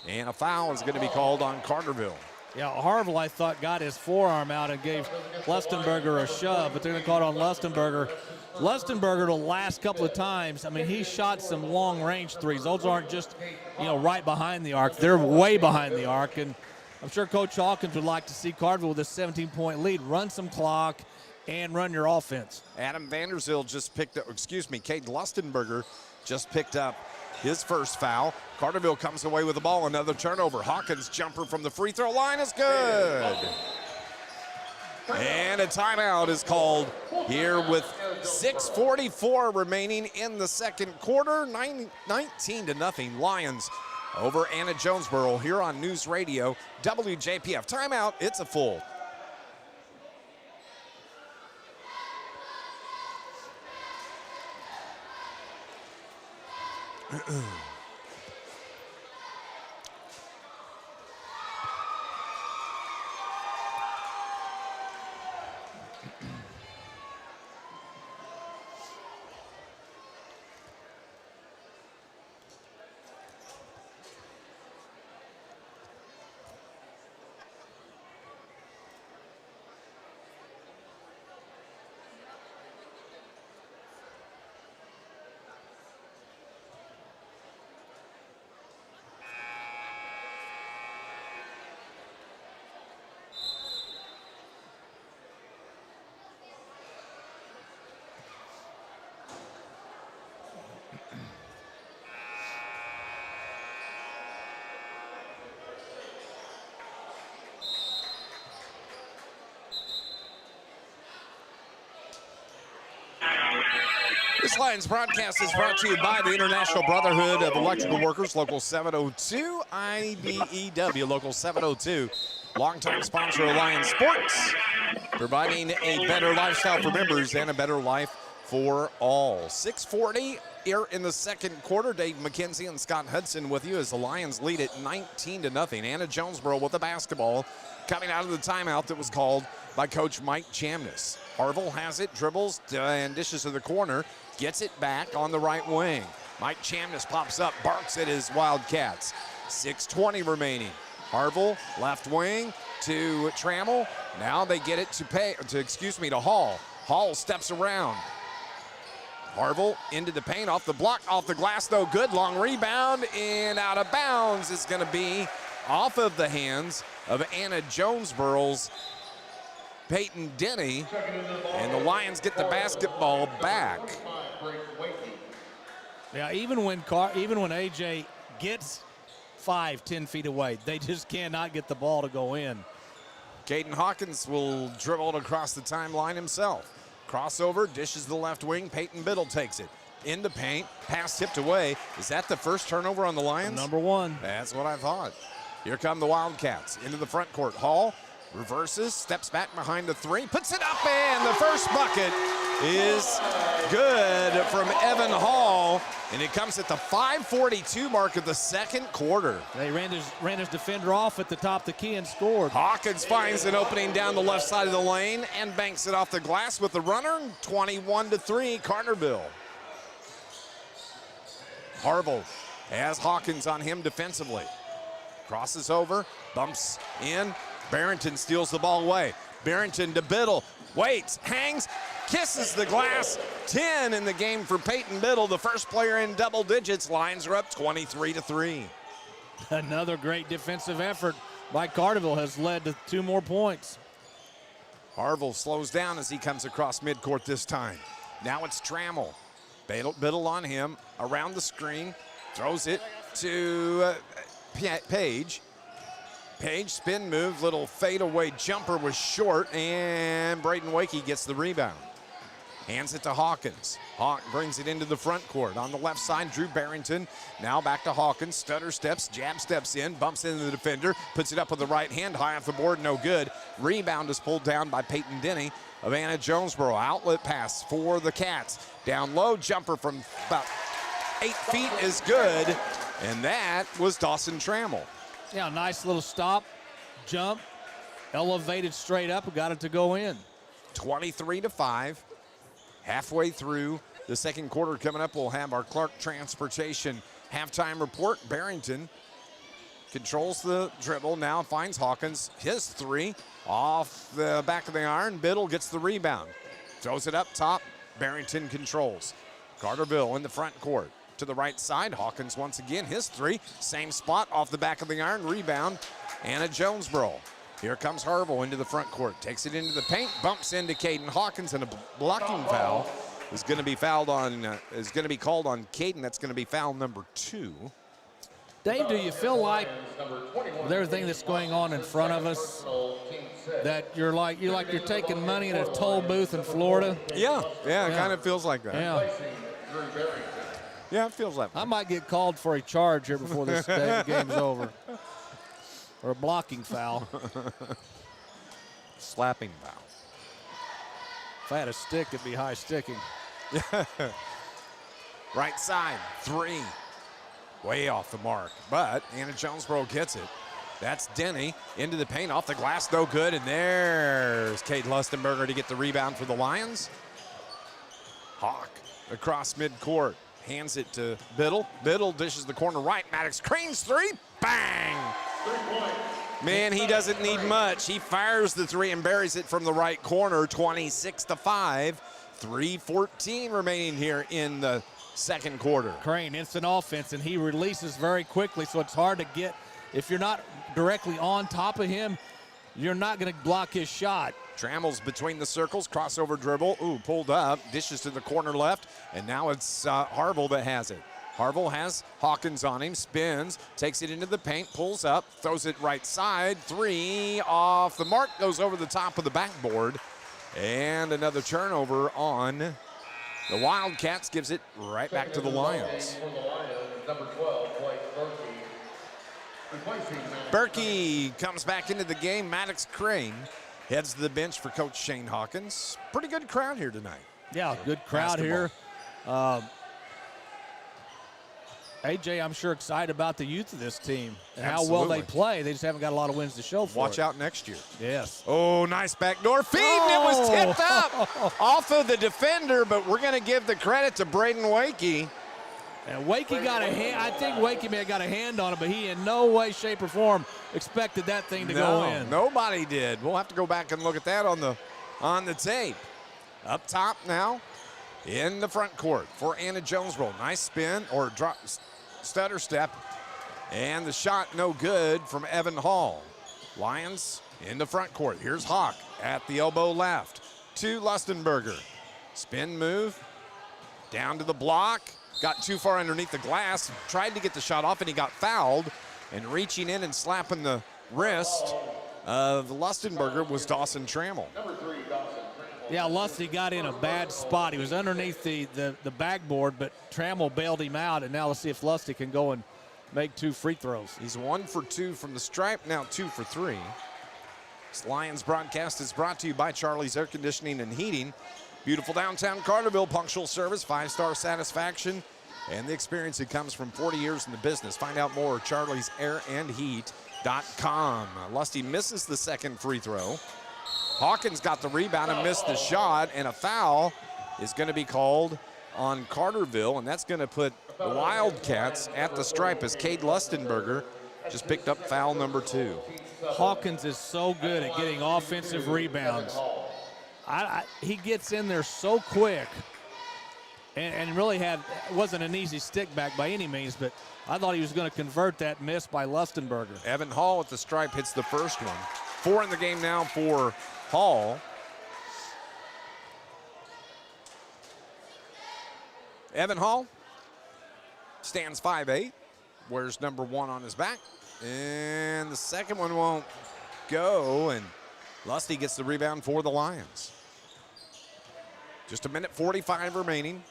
And a foul is going to be called on Carterville. Yeah, Harville, I thought, got his forearm out and gave Lustenberger a shove, but they're going to call it on Lustenberger. Lustenberger, the last couple of times, I mean, he shot some long-range threes. Those aren't just, right behind the arc. They're way behind the arc, and I'm sure Coach Hawkins would like to see Carterville with a 17-point lead. Run some clock and run your offense. Adam Vanderzeel just picked up, Cade Lustenberger just picked up his first foul. Carterville comes away with the ball, another turnover. Hawkins' jumper from the free throw line is good. And a timeout is called here with 6:44 remaining in the second quarter. 19-0 Lions over Anna-Jonesboro here on News Radio WJPF. Timeout, it's a full. This Lions broadcast is brought to you by the International Brotherhood of Electrical Workers, Local 702, IBEW, Local 702. Longtime sponsor of Lions Sports, providing a better lifestyle for members and a better life for all. 6:40 here in the second quarter. Dave McKenzie and Scott Hudson with you as the Lions lead it 19-0. Anna-Jonesboro with the basketball coming out of the timeout that was called by Coach Mike Chamness. Harville has it, dribbles and dishes to the corner, gets it back on the right wing. Mike Chamness pops up, barks at his Wildcats. 6:20 remaining. Harville, left wing to Trammell. Now they get it to Hall. Hall steps around. Harville into the paint, off the block, off the glass, though. Good long rebound, and out of bounds. It's going to be off of the hands of Anna-Jonesboro's Peyton Denny, and the Lions get the basketball back. Yeah, even when AJ gets 5-10 feet away, they just cannot get the ball to go in. Caden Hawkins will dribble it across the timeline himself. Crossover, dishes the left wing. Peyton Biddle takes it in the paint. Pass tipped away. Is that the first turnover on the Lions? Number one. That's what I thought. Here come the Wildcats into the front court. Hall reverses, steps back behind the three, puts it up, and the first bucket is good from Evan Hall, and it comes at the 5:42 mark of the second quarter. They ran his defender off at the top of the key and scored. Hawkins finds an opening down the left side of the lane and banks it off the glass with the runner. 21-3 Carterville. Harville has Hawkins on him defensively. Crosses over, bumps in. Barrington steals the ball away. Barrington to Biddle, waits, hangs, kisses the glass. 10 in the game for Peyton Biddle, the first player in double digits. Lions are up 23-3. Another great defensive effort by Carterville has led to 2 more points. Harville slows down as he comes across midcourt this time. Now it's Trammell. Biddle on him, around the screen, throws it to Page. Page, spin move, little fadeaway jumper was short, and Braden Wakey gets the rebound. Hands it to Hawkins. Hawk brings it into the front court. On the left side, Drew Barrington. Now back to Hawkins. Stutter steps, jab steps in, bumps into the defender, puts it up with the right hand, high off the board, no good. Rebound is pulled down by Peyton Denny of Anna-Jonesboro. Outlet pass for the Cats. Down low, jumper from about 8 feet is good, and that was Dawson Trammell. Yeah, nice little stop, jump, elevated straight up, and got it to go in. 23-5. Halfway through the second quarter coming up, we'll have our Clark Transportation halftime report. Barrington controls the dribble, now finds Hawkins. His 3 off the back of the iron. Biddle gets the rebound. Throws it up top. Barrington controls. Carterville in the front court. To the right side, Hawkins once again. His 3, same spot off the back of the iron. Rebound, Anna-Jonesboro. Here comes Harville into the front court. Takes it into the paint, bumps into Caden Hawkins, and a blocking foul is going to be called on Caden. That's going to be foul number 2. Dave, do you feel like with everything that's going on in front of us that you're taking money in a toll booth in Florida? Yeah, it kind of feels like that. Yeah, it feels like that. I might get called for a charge here before this game's over. Or a blocking foul. Slapping foul. If I had a stick, it'd be high sticking. Right side, 3. Way off the mark, but Anna-Jonesboro gets it. That's Denny into the paint, off the glass, no good, and there's Kate Lustenberger to get the rebound for the Lions. Hawk across midcourt, hands it to Biddle. Biddle dishes the corner right, Maddox Crane's 3, bang! Man, he doesn't need much. He fires the 3 and buries it from the right corner, 26-5. 3:14 remaining here in the second quarter. Crane, instant offense, and he releases very quickly, so it's hard to get. If you're not directly on top of him, you're not going to block his shot. Trammell's between the circles, crossover dribble. Ooh, pulled up, dishes to the corner left, and now it's Harville that has it. Harville has Hawkins on him, spins, takes it into the paint, pulls up, throws it right side. 3 off the mark, goes over the top of the backboard. And another turnover on the Wildcats, gives it right back to the Lions. Berkey comes back into the game. Maddox Crane heads to the bench for Coach Shane Hawkins. Pretty good crowd here tonight. Yeah, good crowd here. AJ, I'm sure excited about the youth of this team and how well they play. They just haven't got a lot of wins to show for it. Watch out next year. Yes. Oh, nice backdoor feed. And it was tipped up off of the defender, but we're going to give the credit to Braden Wakey. And Wakey got a hand. I think Wakey may have got a hand on it, but he in no way, shape, or form expected that thing to go in. Nobody did. We'll have to go back and look at that on the tape. Up top now in the front court for Anna-Jonesboro. Nice spin or drop, stutter step, and the shot no good from Evan Hall. Lions in the front court. Here's Hawk at the elbow left to Lustenberger. Spin move down to the block. Got too far underneath the glass. Tried to get the shot off, and he got fouled. And reaching in and slapping the wrist of Lustenberger was Dawson Trammell. Yeah, Lusty got in a bad spot. He was underneath the backboard, but Trammell bailed him out, and now let's see if Lusty can go and make 2 free throws. He's 1 for 2 from the stripe, now 2 for 3. This Lions broadcast is brought to you by Charlie's Air Conditioning and Heating. Beautiful downtown Carterville, punctual service, 5-star satisfaction, and the experience that comes from 40 years in the business. Find out more at charliesairandheat.com. Lusty misses the second free throw. Hawkins got the rebound and missed the shot, and a foul is going to be called on Carterville, and that's going to put the Wildcats at the stripe as Cade Lustenberger just picked up foul number 2. Hawkins is so good at getting offensive rebounds. He gets in there so quick, and really wasn't an easy stick back by any means, but I thought he was going to convert that miss by Lustenberger. Evan Hall at the stripe hits the first one. 4 in the game now for Hall. Evan Hall stands 5'8", wears number 1 on his back, and the second one won't go, and Lusty gets the rebound for the Lions. Just a minute 45 remaining.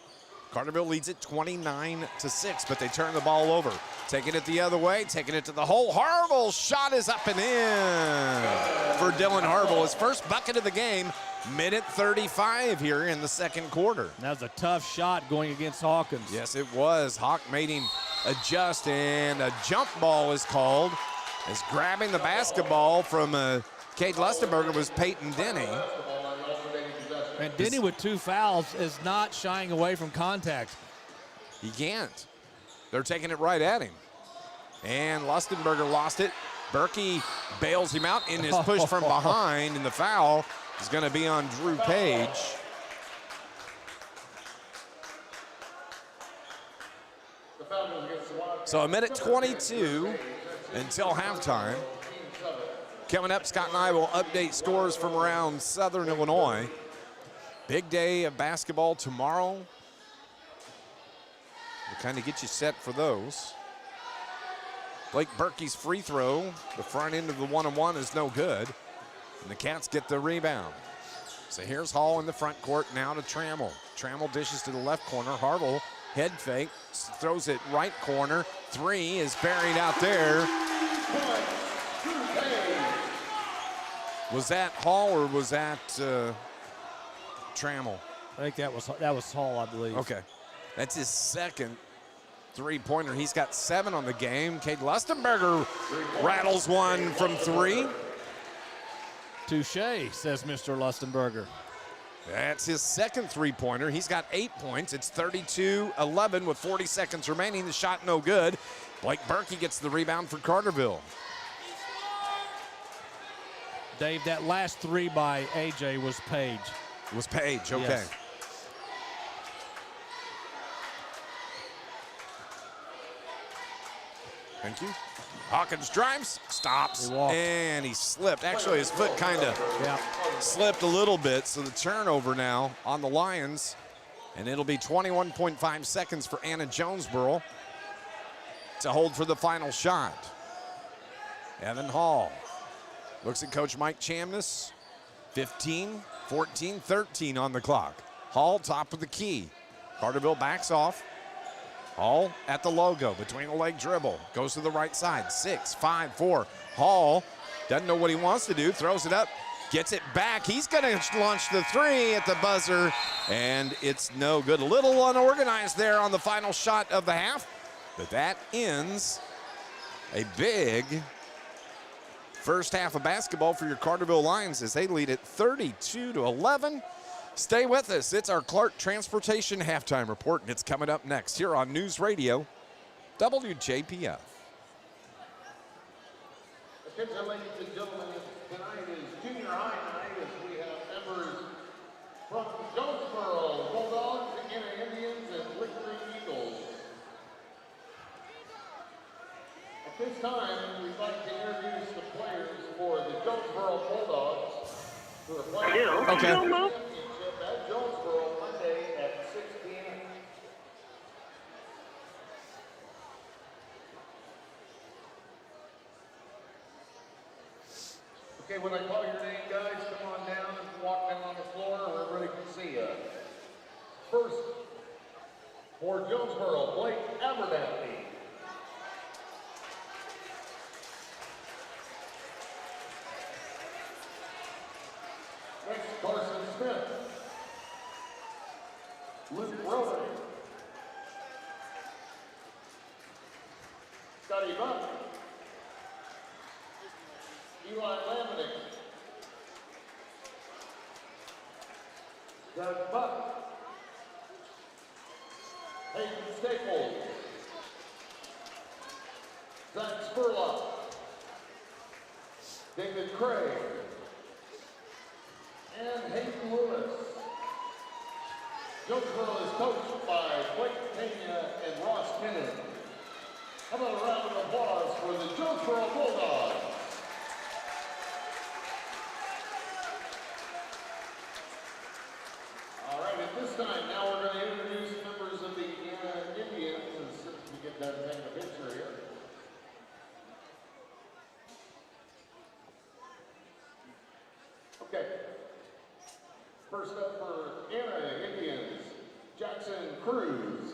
Carterville leads it 29-6, but they turn the ball over. Taking it the other way, taking it to the hole. Harville's shot is up and in for Dylan Harville. His first bucket of the game, minute 35 here in the second quarter. That was a tough shot going against Hawkins. Yes, it was. Hawk made him adjust, and a jump ball is called. As grabbing the basketball from Cade Lustenberger was Peyton Denny. And Denny with 2 fouls is not shying away from contact. He can't. They're taking it right at him. And Lustenberger lost it. Berkey bails him out in his push from behind, and the foul is going to be on Drew Page. So a minute 22 until halftime. Coming up, Scott and I will update scores from around Southern Illinois. Big day of basketball tomorrow. We'll kind of get you set for those. Blake Berkey's free throw, the front end of the one-on-one is no good. And the Cats get the rebound. So here's Hall in the front court, now to Trammell. Trammell dishes to the left corner. Harville head fake, throws it right corner. 3 is buried out there. Was that Hall or was that Trammell? I think that was Hall, I believe. Okay. That's his second three-pointer. He's got 7 on the game. Cade Lustenberger rattles one from 3. Touche, says Mr. Lustenberger. That's his second three-pointer. He's got 8 points. It's 32-11 with 40 seconds remaining. The shot no good. Blake Berkey gets the rebound for Carterville. Dave, that last 3 by AJ was Page. Was Page, okay. Yes. Thank you. Hawkins drives, stops, and he slipped. Actually, his foot kind of slipped a little bit, so the turnover now on the Lions, and it'll be 21.5 seconds for Anna-Jonesboro to hold for the final shot. Evan Hall looks at Coach Mike Chamness. 15, 14, 13 on the clock. Hall top of the key. Carterville backs off. Hall at the logo, between the leg dribble, goes to the right side, 6, 5, 4. Hall doesn't know what he wants to do, throws it up, gets it back. He's gonna launch the 3 at the buzzer, and it's no good. A little unorganized there on the final shot of the half, but that ends a big first half of basketball for your Carterville Lions as they lead at 32-11. Stay with us. It's our Clark Transportation Halftime Report, and it's coming up next here on News Radio WJPF. Attention, ladies and gentlemen, tonight is junior high night as we have members from Jonesboro Bulldogs, Anna-Indians, and Lick Creek Eagles. At this time, we'd like to introduce the players for the Jonesboro Bulldogs who are playing at Jonesboro Monday at 6 p.m. Okay, when I call your name, guys, come on down and walk down on the floor. We're ready to see you. First, for Jonesboro, Blake Abernathy. Next, Carson Smith. Luke Rowan. Scotty Buck. Eli Laminick. Doug Buck. Hayden Staples. Zach Spurlock. David Craig. And Hayden Lewis. Jonesboro is coached by Blake Pena and Ross Kennan. How about a round of applause for the Jonesboro Bulldogs? All right, at this time, now we're going to introduce members of the Indians as we get done taking a picture here. Okay. First up for Anna Indians, Jackson Cruz.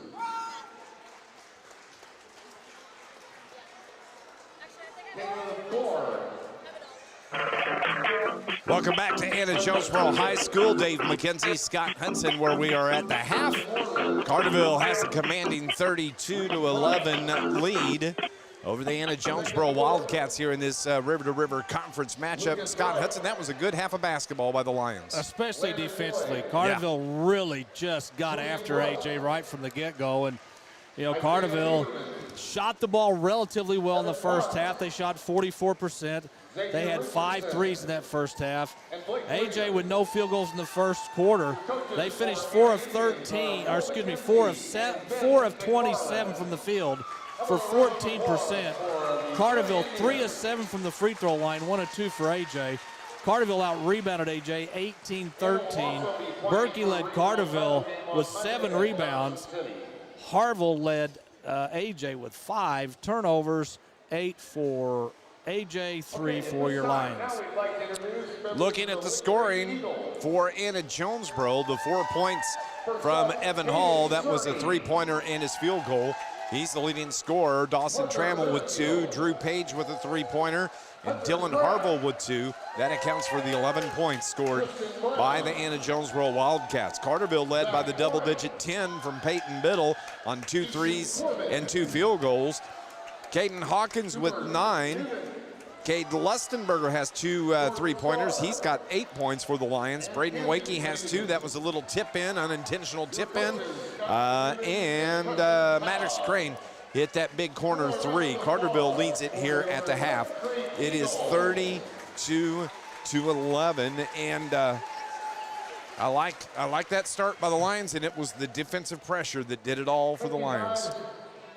Welcome back to Anna-Jonesboro High School. Dave McKenzie, Scott Hudson, where we are at the half. Carterville has a commanding 32-11 lead over the Anna-Jonesboro Wildcats here in this river-to-river conference matchup. Scott Hudson, that was a good half of basketball by the Lions. Especially defensively. Carterville really just got after A.J. right from the get-go. And, you know, Carterville shot the ball relatively well in the first half. They shot 44%. They had 5 threes in that first half. A.J. with no field goals in the first quarter. They finished 4 of 27 from the field for 14%. Carterville 3 of 7 from the free throw line, 1 of 2 for A.J. Carterville out-rebounded A.J. 18-13. Berkey led Carterville with 7 rebounds. Harville led A.J. with 5 turnovers, 8 for A.J., 3 for your Lions. Looking at the scoring for Anna-Jonesboro, the 4 points from Evan Hall. That was a 3-pointer and his field goal. He's the leading scorer. Dawson Trammell with 2, Drew Page with a 3-pointer, and Dylan Harville with 2. That accounts for the 11 points scored by the Anna-Jonesboro Wildcats. Carterville led by the double-digit 10 from Peyton Biddle on 2 threes and 2 field goals. Caden Hawkins with 9. Cade Lustenberger has 2 3-pointers. He's got 8 points for the Lions. Braden Wakey has 2. That was a little tip-in, unintentional tip-in. Maddox Crane hit that big corner 3. Carterville leads it here at the half. It is 32-11, and I like that start by the Lions, and it was the defensive pressure that did it all for the Lions.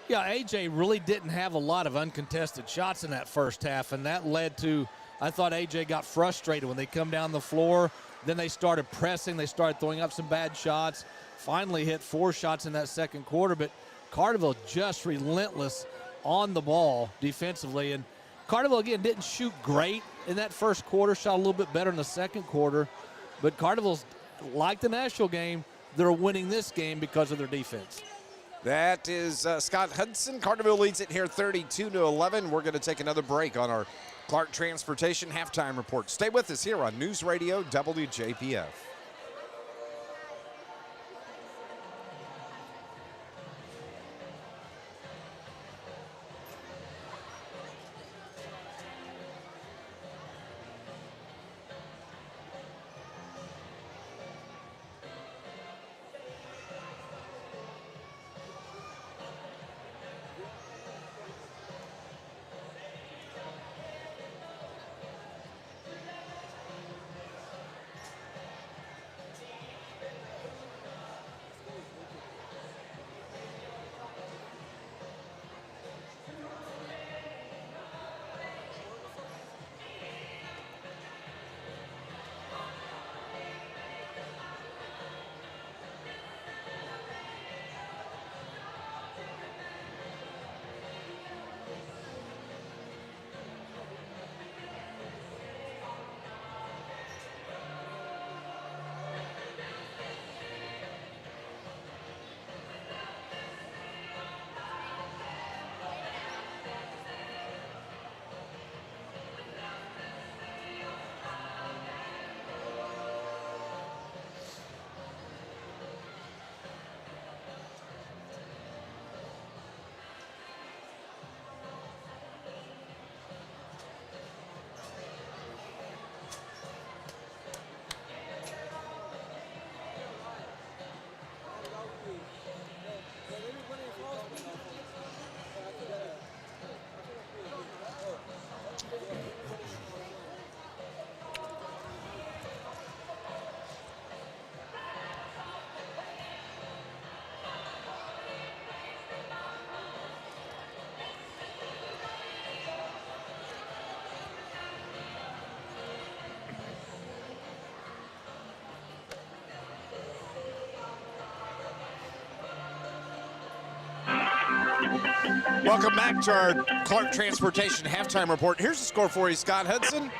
Yeah, A.J. really didn't have a lot of uncontested shots in that first half, and that led to, I thought A.J. got frustrated when they come down the floor. Then they started pressing. They started throwing up some bad shots. Finally hit 4 shots in that second quarter, but Carterville just relentless on the ball defensively. And Carterville, again, didn't shoot great in that first quarter, shot a little bit better in the second quarter. But Carterville's, like the Nashville game, they're winning this game because of their defense. That is Scott Hudson. Carterville leads it here 32-11. We're going to take another break on our Clark Transportation halftime report. Stay with us here on News Radio WJPF. Welcome back to our Clark Transportation halftime report. Here's the score for you, Scott Hudson.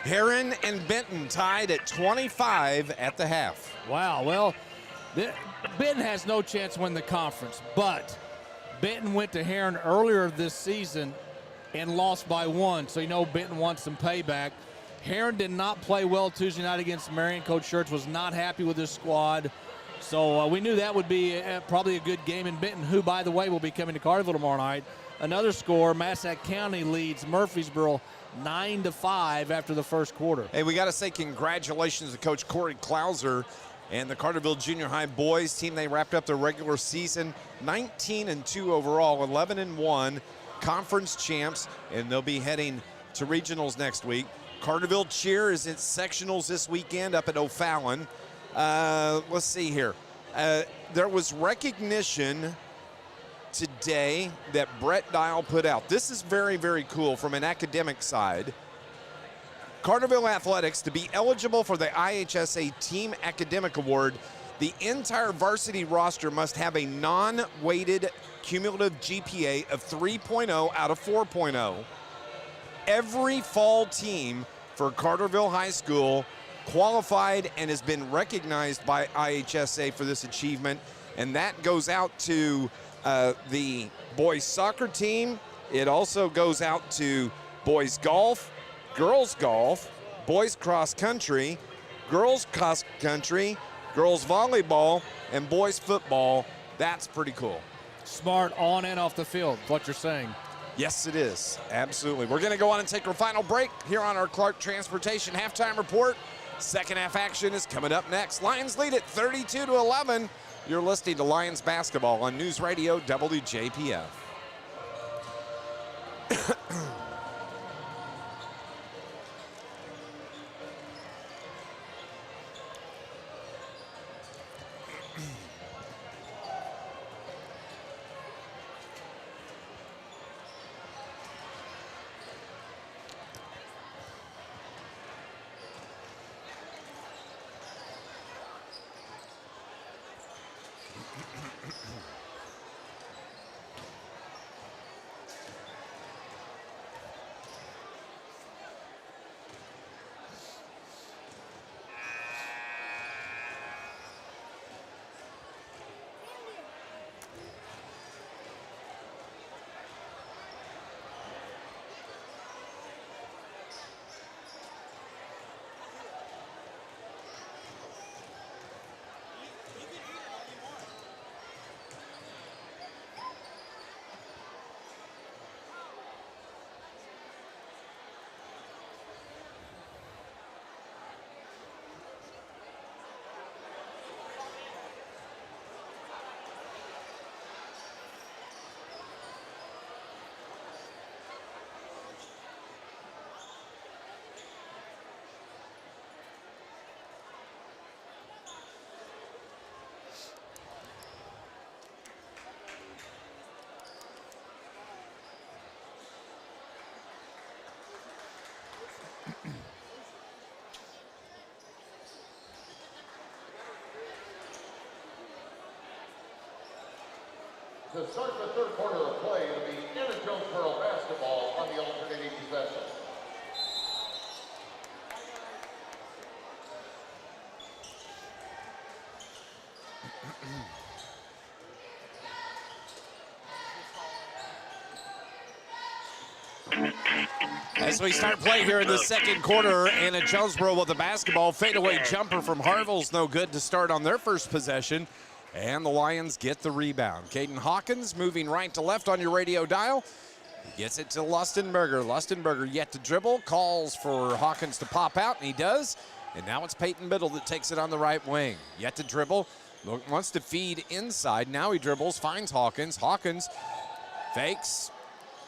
Heron and Benton tied at 25 at the half. Wow, well, Benton has no chance to win the conference, but Benton went to Heron earlier this season and lost by 1, so you know Benton wants some payback. Heron did not play well Tuesday night against Marion. Coach Schertz was not happy with his squad, so we knew that would be probably a good game in Benton, who, by the way, will be coming to Carterville tomorrow night. Another score, Massac County leads Murfreesboro 9-5 after the first quarter. Hey, we got to say congratulations to Coach Corey Klauser and the Carterville Junior High boys team. They wrapped up their regular season 19-2 overall, 11-1, conference champs, and they'll be heading to regionals next week. Carterville cheer is in sectionals this weekend up at O'Fallon. Let's see here. There was recognition today that Brett Dial put out. This is very, very cool from an academic side. Carterville Athletics, to be eligible for the IHSA Team Academic Award, the entire varsity roster must have a non-weighted cumulative GPA of 3.0 out of 4.0. Every fall team for Carterville High School qualified and has been recognized by IHSA for this achievement, and that goes out to the boys soccer team. It also goes out to boys golf, girls golf, boys cross country, girls cross country, girls volleyball, and boys football. That's pretty cool. Smart on and off the field, what you're saying. Yes, it is. Absolutely. We're going to go on and take our final break here on our Clark Transportation halftime report. Second half action is coming up next. Lions lead it 32-11. You're listening to Lions basketball on News Radio WJPF. To start the third quarter of play, it'll be Anna-Jonesboro basketball on the alternating possession. As we start play here in the second quarter, Anna-Jonesboro with the basketball. Fadeaway jumper from Harville's no good to start on their first possession. And the Lions get the rebound. Caden Hawkins moving right to left on your radio dial. He gets it to Lustenberger. Lustenberger yet to dribble. Calls for Hawkins to pop out, and he does. And now it's Peyton Biddle that takes it on the right wing. Yet to dribble. Wants to feed inside. Now he dribbles, finds Hawkins. Hawkins fakes.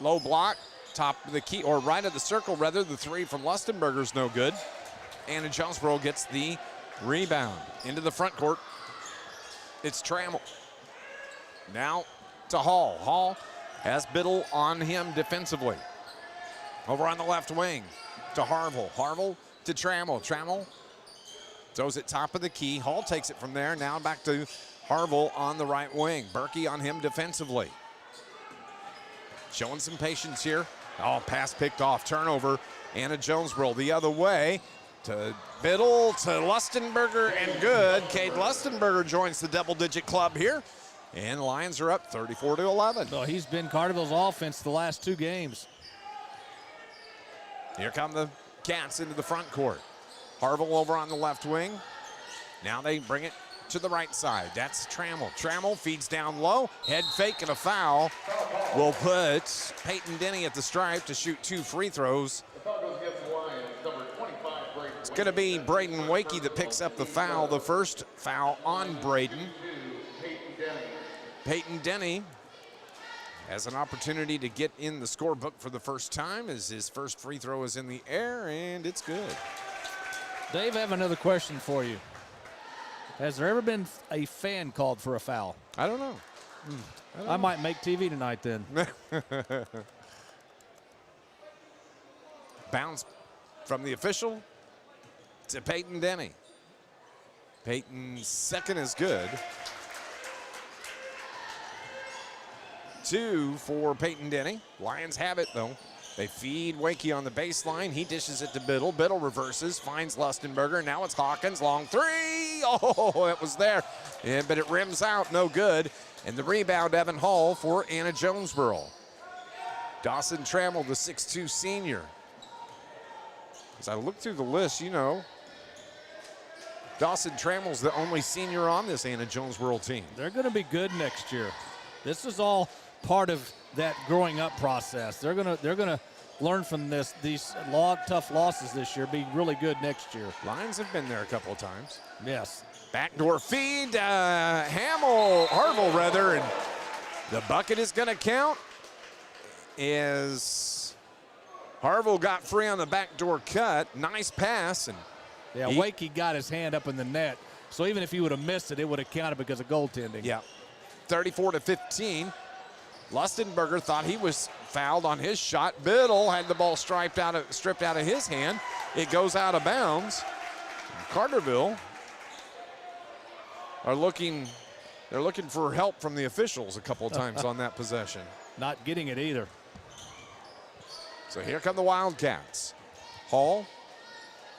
Low block. Top of the key, or right of the circle, rather. The three from Lustenberger's no good. Anna-Jonesboro gets the rebound. Into the front court. It's Trammell. Now to Hall. Hall has Biddle on him defensively. Over on the left wing to Harville. Harville to Trammell. Trammell throws it top of the key. Hall takes it from there. Now back to Harville on the right wing. Berkey on him defensively. showing some patience here. Oh, pass picked off, turnover. Anna-Jonesboro the other way to Biddle, to Lustenberger, and good. Cade Lustenberger joins the double-digit club here. And the Lions are up 34-11. So he's been Carterville's offense the last 2 games. Here come the Cats into the front court. Harville over on the left wing. Now they bring it to the right side. That's Trammell. Trammell feeds down low. Head fake and a foul will put Peyton Denny at the stripe to shoot 2 free throws. It's going to be Braden Wakey that picks up the foul. The first foul on Braden. Peyton Denny has an opportunity to get in the scorebook for the first time as his first free throw is in the air, and it's good. Dave, I have another question for you. Has there ever been a fan called for a foul? I don't know. I might make TV tonight then. Bounce from the official to Peyton Denny. Peyton's second is good. 2 for Peyton Denny. Lions have it, though. They feed Wakey on the baseline. He dishes it to Biddle. Biddle reverses, finds Lustenberger. Now it's Hawkins, long 3. Oh, it was there, yeah, but it rims out, no good. And the rebound, Evan Hall for Anna-Jonesboro. Dawson Trammell, the 6'2 senior. As I look through the list, you know, Dawson Trammell's the only senior on this Anna-Jonesboro team. They're going to be good next year. This is all part of that growing up process. They're gonna learn from these tough losses this year, be really good next year. Lions have been there a couple of times. Yes. Backdoor feed, Harville rather, and the bucket is gonna count as Harville got free on the backdoor cut. Nice pass, and yeah, Wakey got his hand up in the net, so even if he would have missed it, it would have counted because of goaltending. Yeah, 34-15. Lustenberger thought he was fouled on his shot. Biddle had the ball stripped out of his hand. It goes out of bounds. Carterville are looking for help from the officials a couple of times on that possession. Not getting it either. So here come the Wildcats. Hall,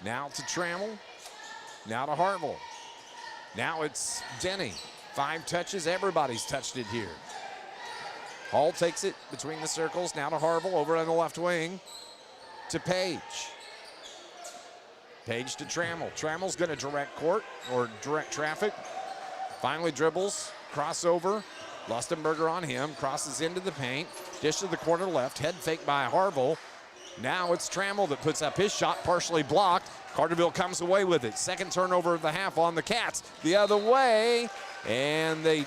now to Trammell, now to Harville. Now it's Denny. 5 touches, everybody's touched it here. Hall takes it between the circles, now to Harville, over on the left wing to Page. Page to Trammell. Trammell's gonna direct traffic. Finally dribbles, crossover. Lustenberger on him, crosses into the paint. Dish to the corner left, head fake by Harville. Now it's Trammell that puts up his shot, partially blocked. Carterville comes away with it. Second turnover of the half on the Cats. The other way, and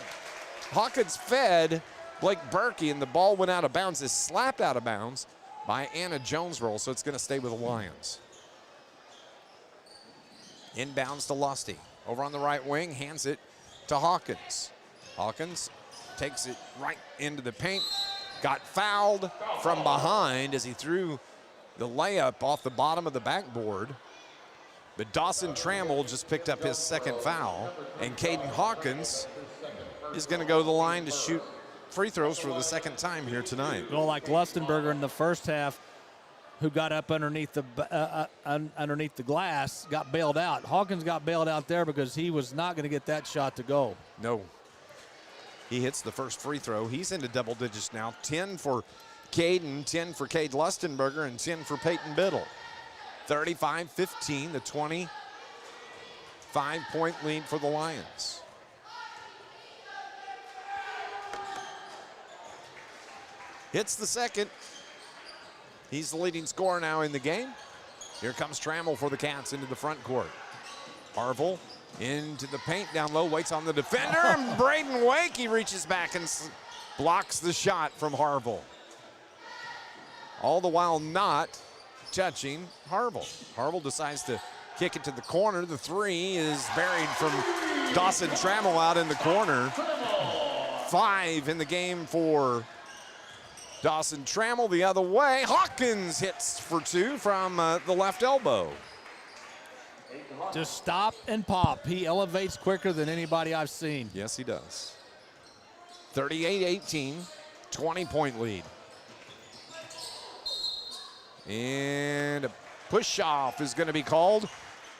Hawkins fed Blake Berkey, and the ball went out of bounds. Is slapped out of bounds by Anna-Jonesboro, so it's going to stay with the Lions. Inbounds to Lusty. Over on the right wing, hands it to Hawkins. Hawkins takes it right into the paint. Got fouled from behind as he threw the layup off the bottom of the backboard. But Dawson Trammell just picked up his second foul, and Caden Hawkins is going to go to the line to shoot free throws for the second time here tonight. Well, like Lustenberger in the first half, who got up underneath the glass, got bailed out. Hawkins got bailed out there because he was not going to get that shot to go. No. He hits the first free throw. He's into double digits now. 10 for Caden, 10 for Cade Lustenberger, and 10 for Peyton Biddle. 35-15, the 25-point lead for the Lions. Hits the second. He's the leading scorer now in the game. Here comes Trammell for the Cats into the front court. Harville into the paint down low, waits on the defender, and Braden Wakey reaches back and blocks the shot from Harville. All the while not touching Harville. Harville decides to kick it to the corner. The 3 is buried from Dawson Trammell out in the corner. 5 in the game for Dawson Trammell. The other way, Hawkins hits for 2 from the left elbow. Just stop and pop. He elevates quicker than anybody I've seen. Yes, he does. 38-18, 20-point lead. And a push-off is going to be called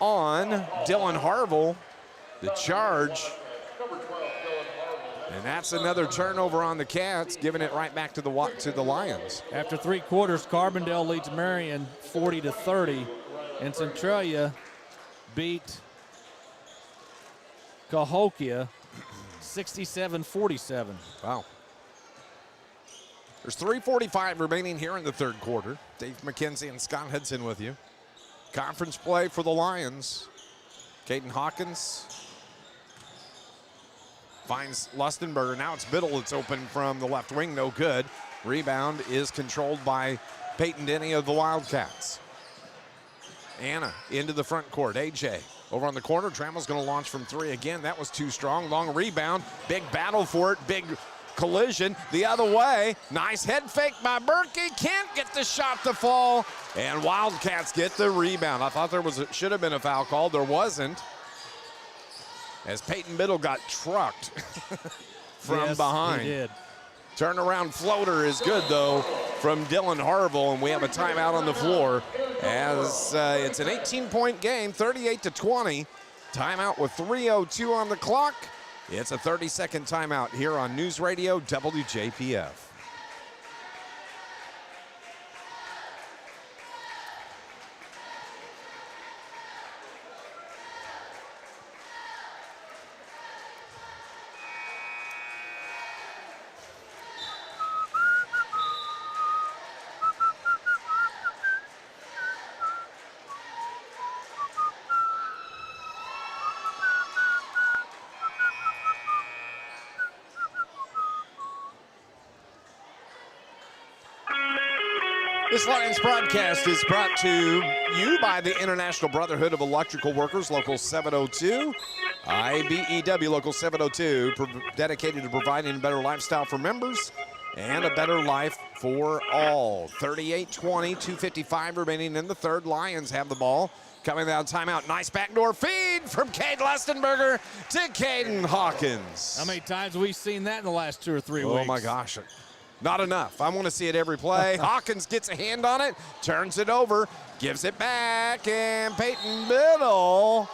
on Dylan Harville. The charge. And that's another turnover on the Cats, giving it right back to the Lions. After 3 quarters, Carbondale leads Marion 40-30, and Centralia beat Cahokia 67-47. Wow. There's 3:45 remaining here in the third quarter. Dave McKenzie and Scott Hudson with you. Conference play for the Lions. Caden Hawkins finds Lustenberger. Now it's Biddle. It's open from the left wing. No good. Rebound is controlled by Peyton Denny of the Wildcats. Anna into the front court. AJ over on the corner. Trammell's going to launch from 3 again. That was too strong. Long rebound. Big battle for it. Big collision the other way. Nice head fake by Berkey. Can't get the shot to fall. And Wildcats get the rebound. I thought should have been a foul call. There wasn't. As Peyton Biddle got trucked from behind. He did. Turnaround floater is good, though, from Dylan Harville, and we have a timeout on the floor as it's an 18-point game, 38-20. Timeout with 3:02 on the clock. It's a 30-second timeout here on News Radio WJPF. This Lions broadcast is brought to you by the International Brotherhood of Electrical Workers, Local 702. IBEW Local 702, dedicated to providing a better lifestyle for members and a better life for all. 38-20, 2:55 remaining in the third. Lions have the ball. Coming out timeout. Nice backdoor feed from Cade Lustenberger to Caden Hawkins. How many times have we seen that in the last 2 or 3 weeks? Oh, my gosh. Not enough. I want to see it every play. Hawkins gets a hand on it, turns it over, gives it back, and Peyton Biddle,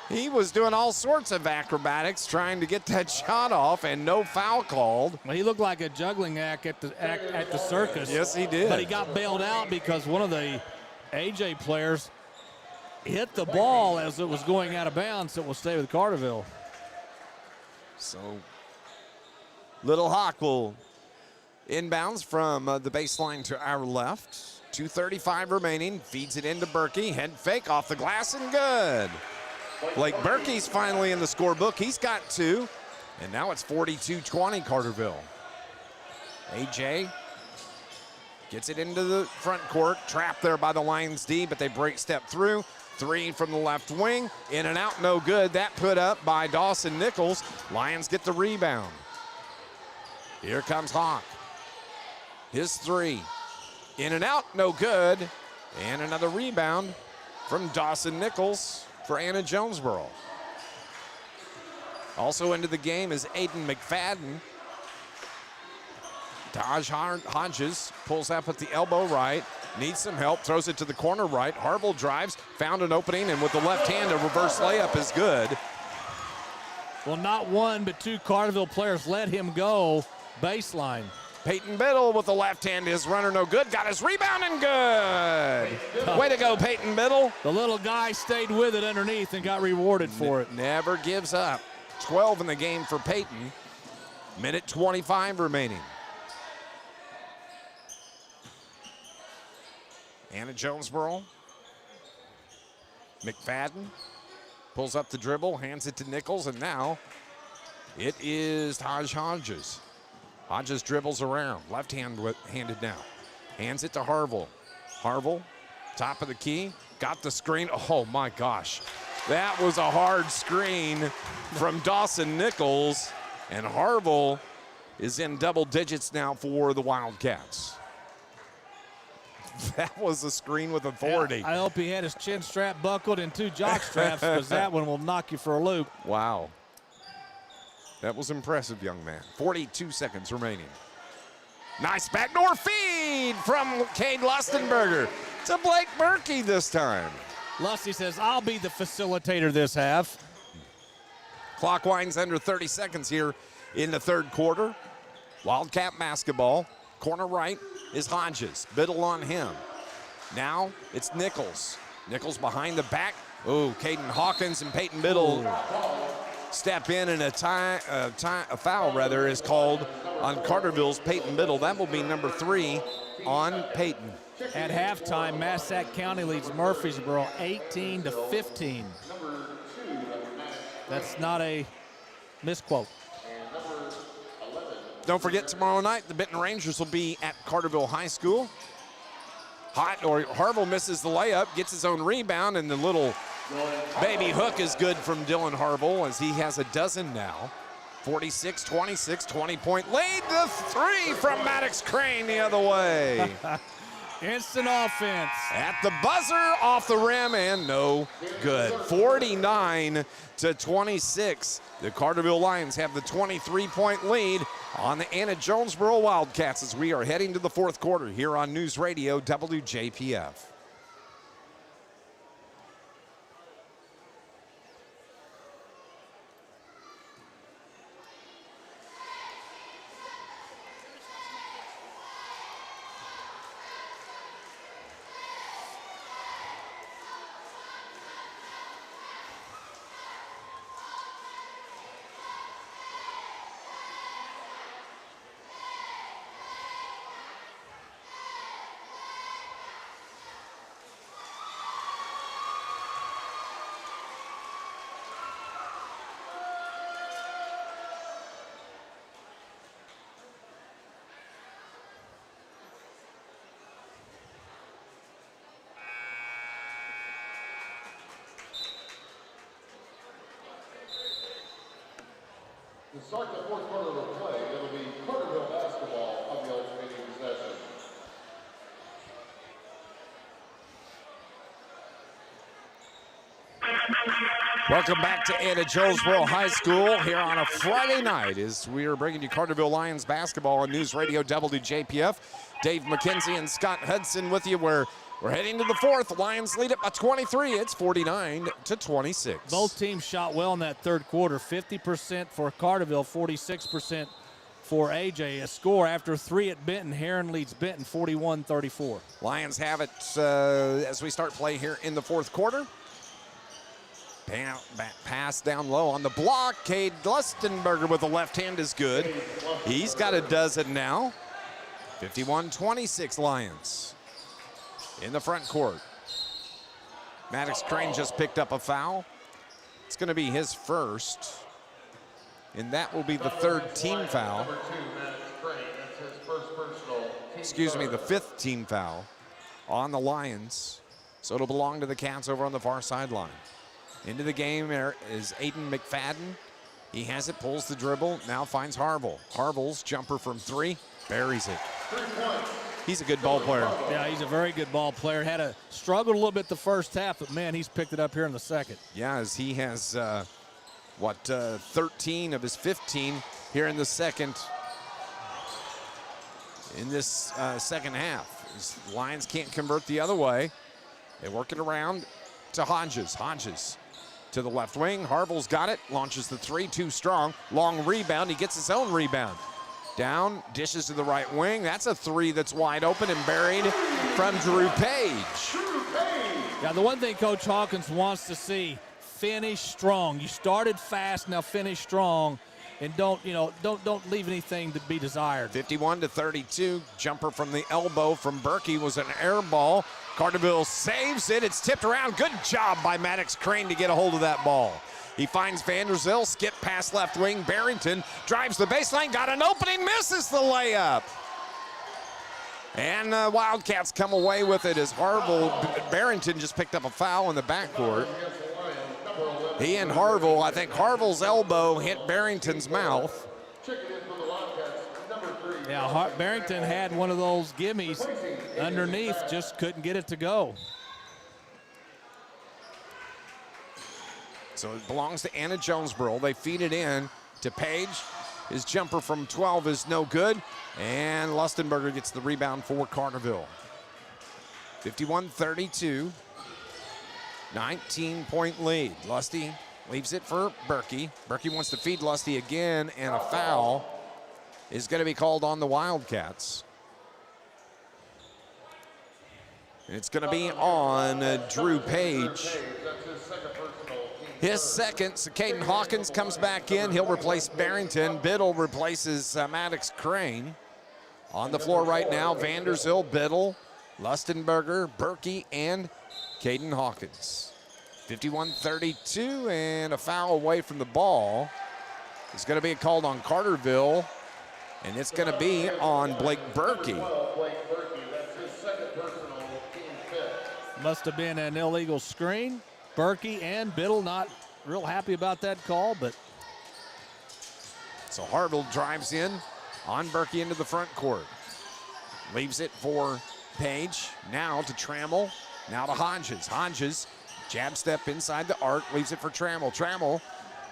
he was doing all sorts of acrobatics trying to get that shot off, and no foul called. Well, he looked like a juggling act at the circus. Yes, he did. But he got bailed out because one of the AJ players hit the ball as it was going out of bounds, so it will stay with Carterville. So, Little Hawk will inbounds from the baseline to our left. 2:35 remaining. Feeds it into Berkey. Head fake off the glass and good. Blake Berkey's finally in the scorebook. He's got 2. And now it's 42-20 Carterville. AJ gets it into the front court. Trapped there by the Lions D, but they step through. 3 from the left wing. In and out, no good. That put up by Dawson Nichols. Lions get the rebound. Here comes Hawk. His 3. In and out, no good. And another rebound from Dawson Nichols for Anna-Jonesboro. Also into the game is Aiden McFadden. Taj Hodges pulls up at the elbow right. Needs some help, throws it to the corner right. Harville drives, found an opening, and with the left hand, a reverse layup is good. Well, not 1, but 2 Carterville players let him go baseline. Peyton Biddle with the left hand, his runner no good. Got his rebound and good. Way to go, Peyton Biddle. The little guy stayed with it underneath and got rewarded for it. Never gives up. 12 in the game for Peyton. Minute 25 remaining. Anna-Jonesboro. McFadden pulls up the dribble, hands it to Nichols, and now it is Taj Hodges. Hodges dribbles around, left-handed now. Hands it to Harville. Harville, top of the key, got the screen. Oh my gosh, that was a hard screen from Dawson Nichols, and Harville is in double digits now for the Wildcats. That was a screen with authority. I hope he had his chin strap buckled and 2 jock straps, because that one will knock you for a loop. Wow. That was impressive, young man. 42 seconds remaining. Nice backdoor feed from Cade Lustenberger. to Blake Berkey this time. Lusty says, I'll be the facilitator this half. Clock winds under 30 seconds here in the third quarter. Wildcat basketball. Corner right is Hodges. Biddle on him. Now it's Nichols. Nichols behind the back. Oh, Caden Hawkins and Peyton Biddle step in, and a foul rather is called on Carterville's Peyton Biddle. That will be number 3 on Peyton. At halftime, Massac County leads Murfreesboro 18-15. That's not a misquote. Don't forget, tomorrow night, the Benton Rangers will be at Carterville High School. Harville misses the layup, gets his own rebound, and the little baby hook is good from Dylan Harville as he has a dozen now. 46-26, 20-point lead. The 3 from Maddox Crane the other way. Instant offense. At the buzzer, off the rim, and no good. 49-26. The Carterville Lions have the 23-point lead on the Anna-Jonesboro Wildcats as we are heading to the fourth quarter here on News Radio WJPF. To start the fourth quarter of play, it'll be Carterville basketball on the alternating possession. Welcome back to Anna-Jonesboro High School here on a Friday night as we are bringing you Carterville Lions basketball on News Radio WJPF. Dave McKenzie and Scott Hudson with you. We're heading to the fourth. Lions lead it by 23. It's 49-26. Both teams shot well in that third quarter. 50% for Carterville, 46% for AJ. A score after 3 at Benton. Heron leads Benton 41-34. Lions have it as we start play here in the fourth quarter. Pass down low on the block. Cade Lustenberger with the left hand is good. He's got a dozen now. 51-26 Lions. In the front court. Maddox Crane just picked up a foul. It's going to be his first. And that will be the third team foul. Excuse me, the 5th team foul on the Lions. So it'll belong to the Cats over on the far sideline. Into the game is Aiden McFadden. He has it, pulls the dribble, now finds Harville. Harville's jumper from 3, buries it. He's a good ball player. Yeah, he's a very good ball player. Struggled a little bit the first half, but man, he's picked it up here in the second. Yeah, as he has, 13 of his 15 here in the second, second half. His Lions can't convert the other way. They work it around to Hodges. Hodges to the left wing. Harville's got it, launches the 3, too strong. Long rebound, he gets his own rebound. Down, dishes to the right wing. That's a 3 that's wide open and buried from Drew Page. Yeah, the one thing Coach Hawkins wants to see, finish strong. You started fast, now finish strong, and don't leave anything to be desired. 51-32, jumper from the elbow from Berkey was an air ball. Carterville saves it. It's tipped around. Good job by Maddox Crane to get a hold of that ball. He finds Vanderzeel, skip past left wing. Barrington drives the baseline, got an opening, misses the layup. And Wildcats come away with it as Barrington just picked up a foul in the backcourt. He and Harville, I think Harville's elbow hit Barrington's mouth. Yeah, Barrington had one of those gimmies underneath, just couldn't get it to go. So it belongs to Anna-Jonesboro. They feed it in to Page. His jumper from 12 is no good. And Lustenberger gets the rebound for Carterville. 51-32. 19-point lead. Lusty leaves it for Berkey. Berkey wants to feed Lusty again, and a foul is going to be called on the Wildcats. It's going to be on Drew Page. His second, so Caden Hawkins comes back in. He'll replace Barrington. Biddle replaces Maddox Crane. On the floor right now, Vanderzil, Biddle, Lustenberger, Berkey, and Caden Hawkins. 51-32, and a foul away from the ball. It's going to be called on Carterville, and it's going to be on Blake Berkey. Must have been an illegal screen. Berkey and Biddle not real happy about that call, but. So Harville drives in on Berkey into the front court. Leaves it for Page. Now to Trammell. Now to Hodges. Hodges, jab step inside the arc, leaves it for Trammell. Trammell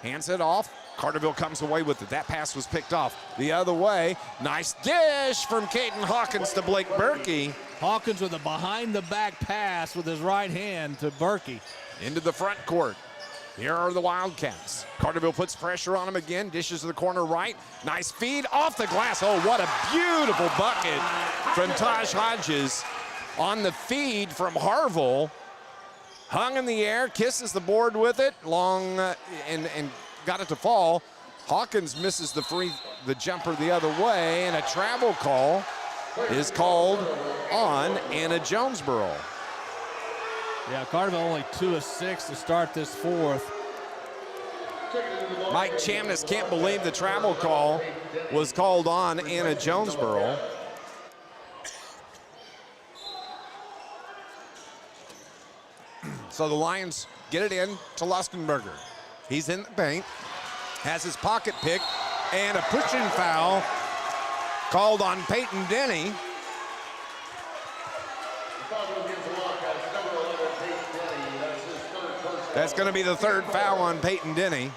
hands it off. Carterville comes away with it. That pass was picked off the other way. Nice dish from Caden Hawkins to Blake Berkey. Hawkins with a behind-the-back pass with his right hand to Berkey. Into the front court. Here are the Wildcats. Carterville puts pressure on him again. Dishes to the corner right. Nice feed off the glass. Oh, what a beautiful bucket from Taj Hodges on the feed from Harville. Hung in the air, kisses the board with it. Long and got it to fall. Hawkins misses the jumper the other way, and a travel call is called on Anna-Jonesboro. Yeah, Carterville only 2 of 6 to start this fourth. Mike Chamness can't believe the travel call was called on Anna-Jonesboro. So the Lions get it in to Lustenberger. He's in the paint, has his pocket pick, and a pushing foul called on Peyton Denny. That's going to be the third foul on Peyton Denny.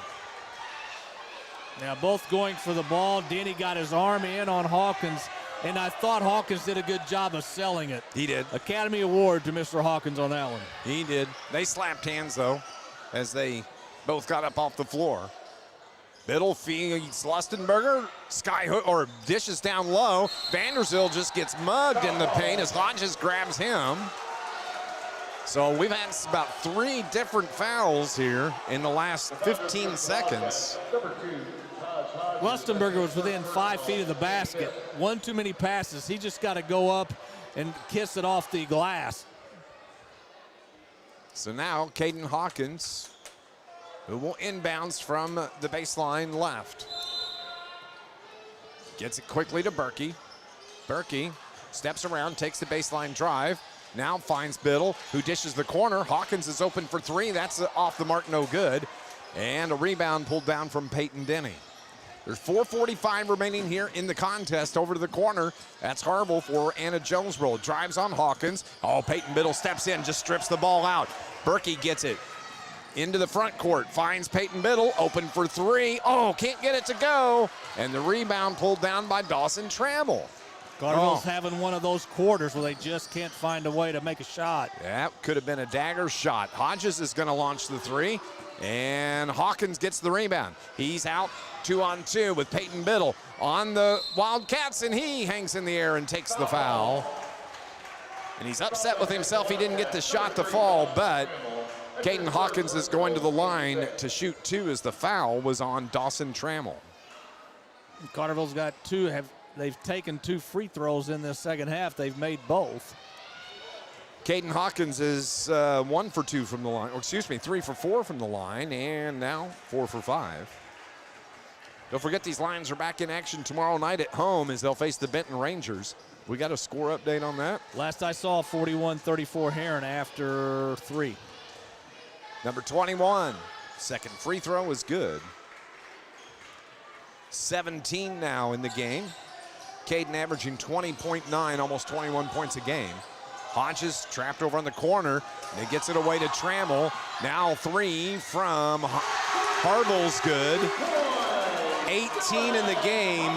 Now both going for the ball. Denny got his arm in on Hawkins, and I thought Hawkins did a good job of selling it. He did. Academy Award to Mr. Hawkins on that one. He did. They slapped hands, though, as they both got up off the floor. Biddle feeds Lustenberger, skyhook or dishes down low. Vanderzil just gets mugged in the paint as Hodges grabs him. So we've had about 3 different fouls here in the last 15 seconds. Lustenberger was within 5 feet of the basket. One too many passes. He just got to go up and kiss it off the glass. So now Caden Hawkins, who will inbounds from the baseline left. Gets it quickly to Berkey. Berkey steps around, takes the baseline drive. Now finds Biddle, who dishes the corner. Hawkins is open for 3. That's off the mark, no good. And a rebound pulled down from Peyton Denny. There's 4:45 remaining here in the contest. Over to the corner. That's Harville for Anna-Jonesboro. Drives on Hawkins. Oh, Peyton Biddle steps in, just strips the ball out. Berkey gets it into the front court. Finds Peyton Biddle, open for 3. Oh, can't get it to go. And the rebound pulled down by Dawson Trammell. Carterville's having one of those quarters where they just can't find a way to make a shot. That could have been a dagger shot. Hodges is going to launch the 3, and Hawkins gets the rebound. He's out 2-on-2 with Peyton Biddle on the Wildcats, and he hangs in the air and takes the foul. And he's upset with himself. He didn't get the shot to fall, but Caden Hawkins is going to the line to shoot 2 as the foul was on Dawson Trammell. Carterville's got 2. They've taken 2 free throws in this second half. They've made both. Caden Hawkins is 1 for 2 from the line, or excuse me, 3 for 4 from the line, and now 4 for 5. Don't forget these Lions are back in action tomorrow night at home as they'll face the Benton Rangers. We got a score update on that? Last I saw, 41-34 Heron after 3. Number 21, second free throw is good. 17 now in the game. Caden averaging 20.9, almost 21 points a game. Hodges trapped over on the corner, and he gets it away to Trammell. Now 3 from Harville's good. 18 in the game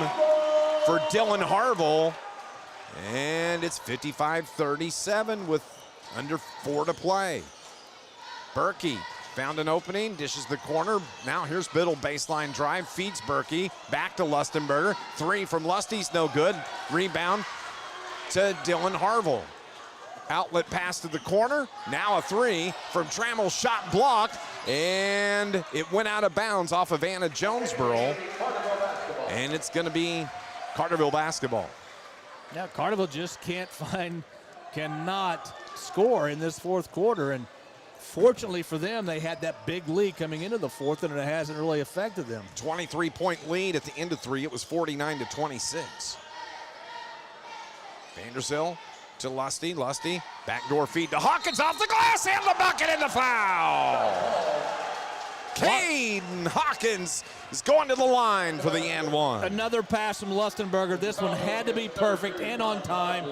for Dylan Harville. And it's 55-37 with Under 4 to play. Berkey found an opening, dishes the corner. Now here's Biddle, baseline drive, feeds Berkey. Back to Lustenberger. 3 from Lusty's no good. Rebound to Dylan Harville. Outlet pass to the corner. Now a 3 from Trammell, shot blocked, and it went out of bounds off of Anna-Jonesboro. And it's going to be Carterville basketball. Now Carterville just cannot score in this fourth quarter, and fortunately for them, they had that big lead coming into the fourth, and it hasn't really affected them. 23-point lead at the end of 3. It was 49-26. Vanderzeel to Lusty. Lusty, backdoor feed to Hawkins, off the glass, and the bucket and the foul. Caden Hawkins is going to the line for the and one. Another pass from Lustenberger. This one had to be perfect and on time.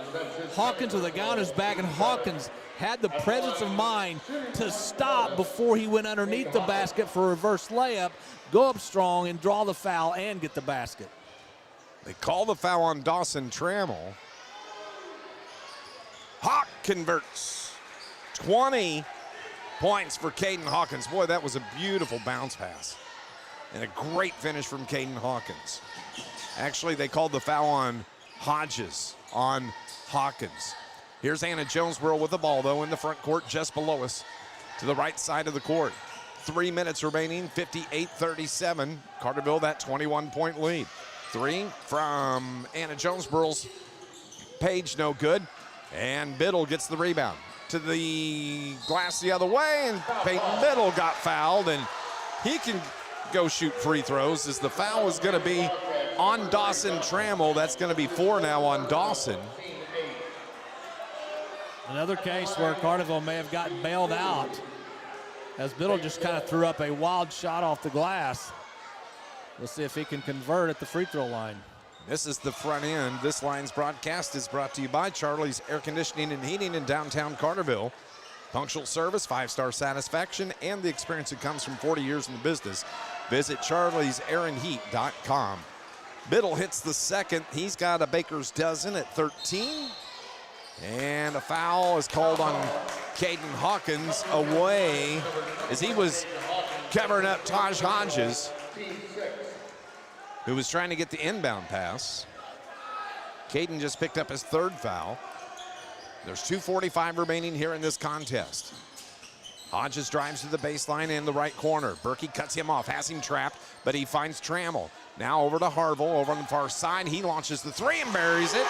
Hawkins with a guy on his back, and Hawkins had the presence of mind to stop before he went underneath the basket for a reverse layup, go up strong and draw the foul and get the basket. They call the foul on Dawson Trammell. Hawk converts. 20 points for Caden Hawkins. Boy, that was a beautiful bounce pass. And a great finish from Caden Hawkins. Actually, they called the foul on Hodges on Hawkins. Here's Anna-Jonesboro with the ball, though, in the front court just below us to the right side of the court. 3 minutes remaining, 58-37. Carterville, that 21-point lead. 3 from Anna-Jonesboro's Page, no good. And Biddle gets the rebound. To the glass the other way, and Peyton Biddle got fouled, and he can go shoot free throws as the foul is going to be on Dawson Trammell. That's going to be 4 now on Dawson. Another case where Carterville may have gotten bailed out as Biddle just kind of threw up a wild shot off the glass. We'll see if he can convert at the free throw line. This is the front end. This Lions broadcast is brought to you by Charlie's Air Conditioning and Heating in downtown Carterville. Punctual service, 5-star satisfaction, and the experience that comes from 40 years in the business. Visit charliesairandheat.com. Biddle hits the second. He's got a baker's dozen at 13. And a foul is called on Caden Hawkins away as he was covering up Taj Hodges, who was trying to get the inbound pass. Caden just picked up his 3rd foul. There's 2:45 remaining here in this contest. Hodges drives to the baseline in the right corner. Berkey cuts him off, has him trapped, but he finds Trammell. Now over to Harville, over on the far side. He launches the 3 and buries it.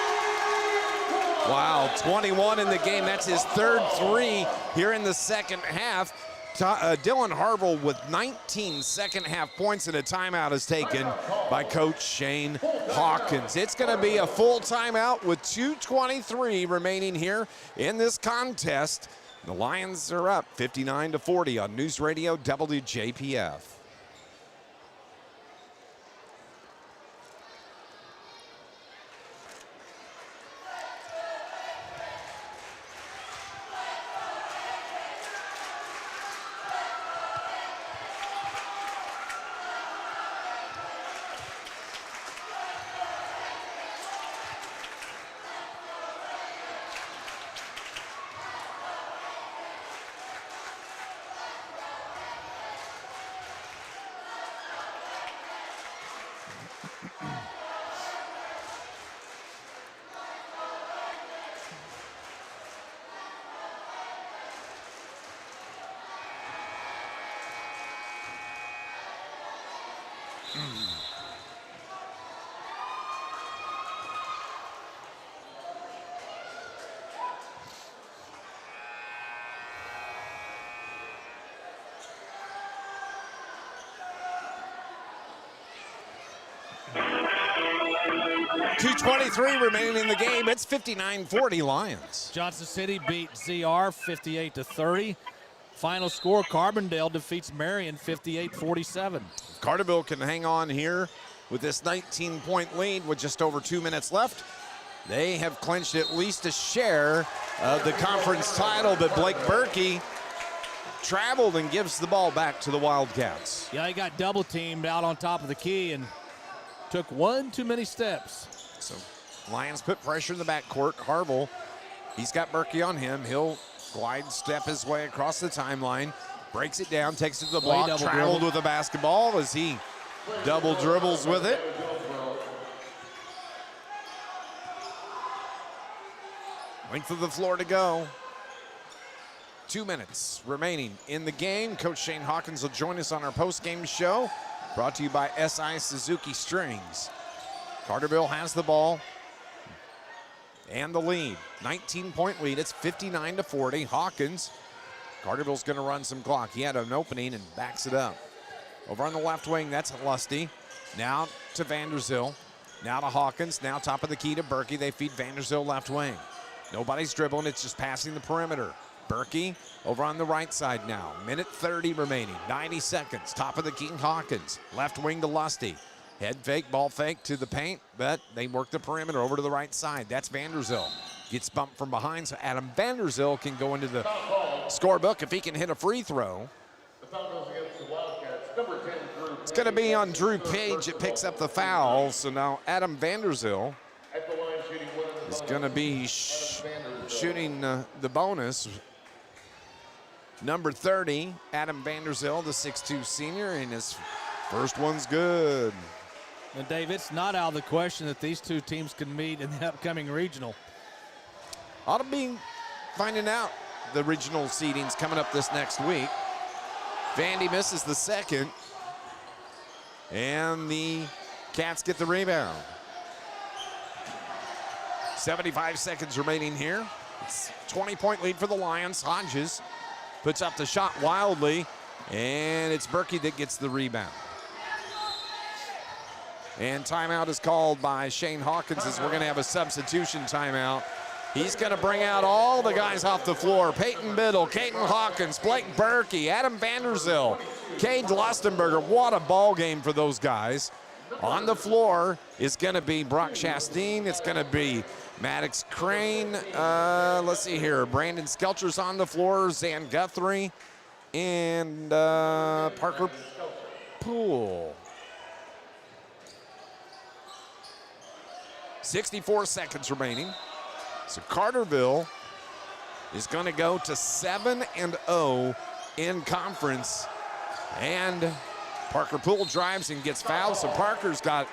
Wow, 21 in the game. That's his 3rd 3 here in the second half. Dylan Harville with 19 second half points, and a timeout is taken by Coach Shane Hawkins. It's going to be a full timeout with 2:23 remaining here in this contest. The Lions are up 59-40 on News Radio WJPF. .223 remaining in the game. It's 59-40 Lions. Johnson City beat ZR 58-30. Final score, Carbondale defeats Marion 58-47. Carterville can hang on here with this 19-point lead with just over 2 minutes left. They have clinched at least a share of the conference title, but Blake Berkey traveled and gives the ball back to the Wildcats. Yeah, he got double teamed out on top of the key and took one too many steps. So Lions put pressure in the backcourt. Harville, he's got Berkey on him. He'll glide step his way across the timeline, breaks it down, takes it to the block, double traveled dribble. with the basketball as he double dribbles with it. Length of the floor to go. 2 minutes remaining in the game. Coach Shane Hawkins will join us on our post-game show, brought to you by SI Suzuki Strings. Carterville has the ball and the lead. 19-point lead. It's 59-40. Hawkins. Carterville's going to run some clock. He had an opening and backs it up. Over on the left wing, that's Lusty. Now to Vanderzil. Now to Hawkins. Now top of the key to Berkey. They feed Vanderzil left wing. Nobody's dribbling. It's just passing the perimeter. Berkey over on the right side now. Minute 30 remaining. 90 seconds. Top of the key, Hawkins. Left wing to Lusty. Head fake, ball fake to the paint, but they work the perimeter over to the right side. That's Vanderzil. Gets bumped from behind, so Adam Vanderzil can go into the scorebook if he can hit a free throw. The foul goes against the Wildcats. Number 10, Drew. It's going to be on Drew Page that picks up the foul, so now Adam Vanderzil At the line, shooting one in the is going to be shooting the bonus. Number 30, Adam Vanderzil, the 6'2 senior, and his first one's good. And Dave, it's not out of the question that these two teams can meet in the upcoming regional. Ought to be finding out the regional seedings coming up this next week. Vandy misses the second, and the Cats get the rebound. 75 seconds remaining here. It's 20-point lead for the Lions. Hodges puts up the shot wildly, and it's Berkey that gets the rebound. And timeout is called by Shane Hawkins as we're going to have a substitution timeout. He's going to bring out all the guys off the floor. Peyton Biddle, Caden Hawkins, Blake Berkey, Adam Vanderzil, Cade Lustenberger. What a ball game for those guys. On the floor is going to be Brock Chastain. It's going to be Maddox Crane. Let's see here. Brandon Skelcher's on the floor. Zan Guthrie and Parker Poole. 64 seconds remaining. So Carterville is going to go to 7-0 in conference. And Parker Poole drives and gets fouled. So Parker's got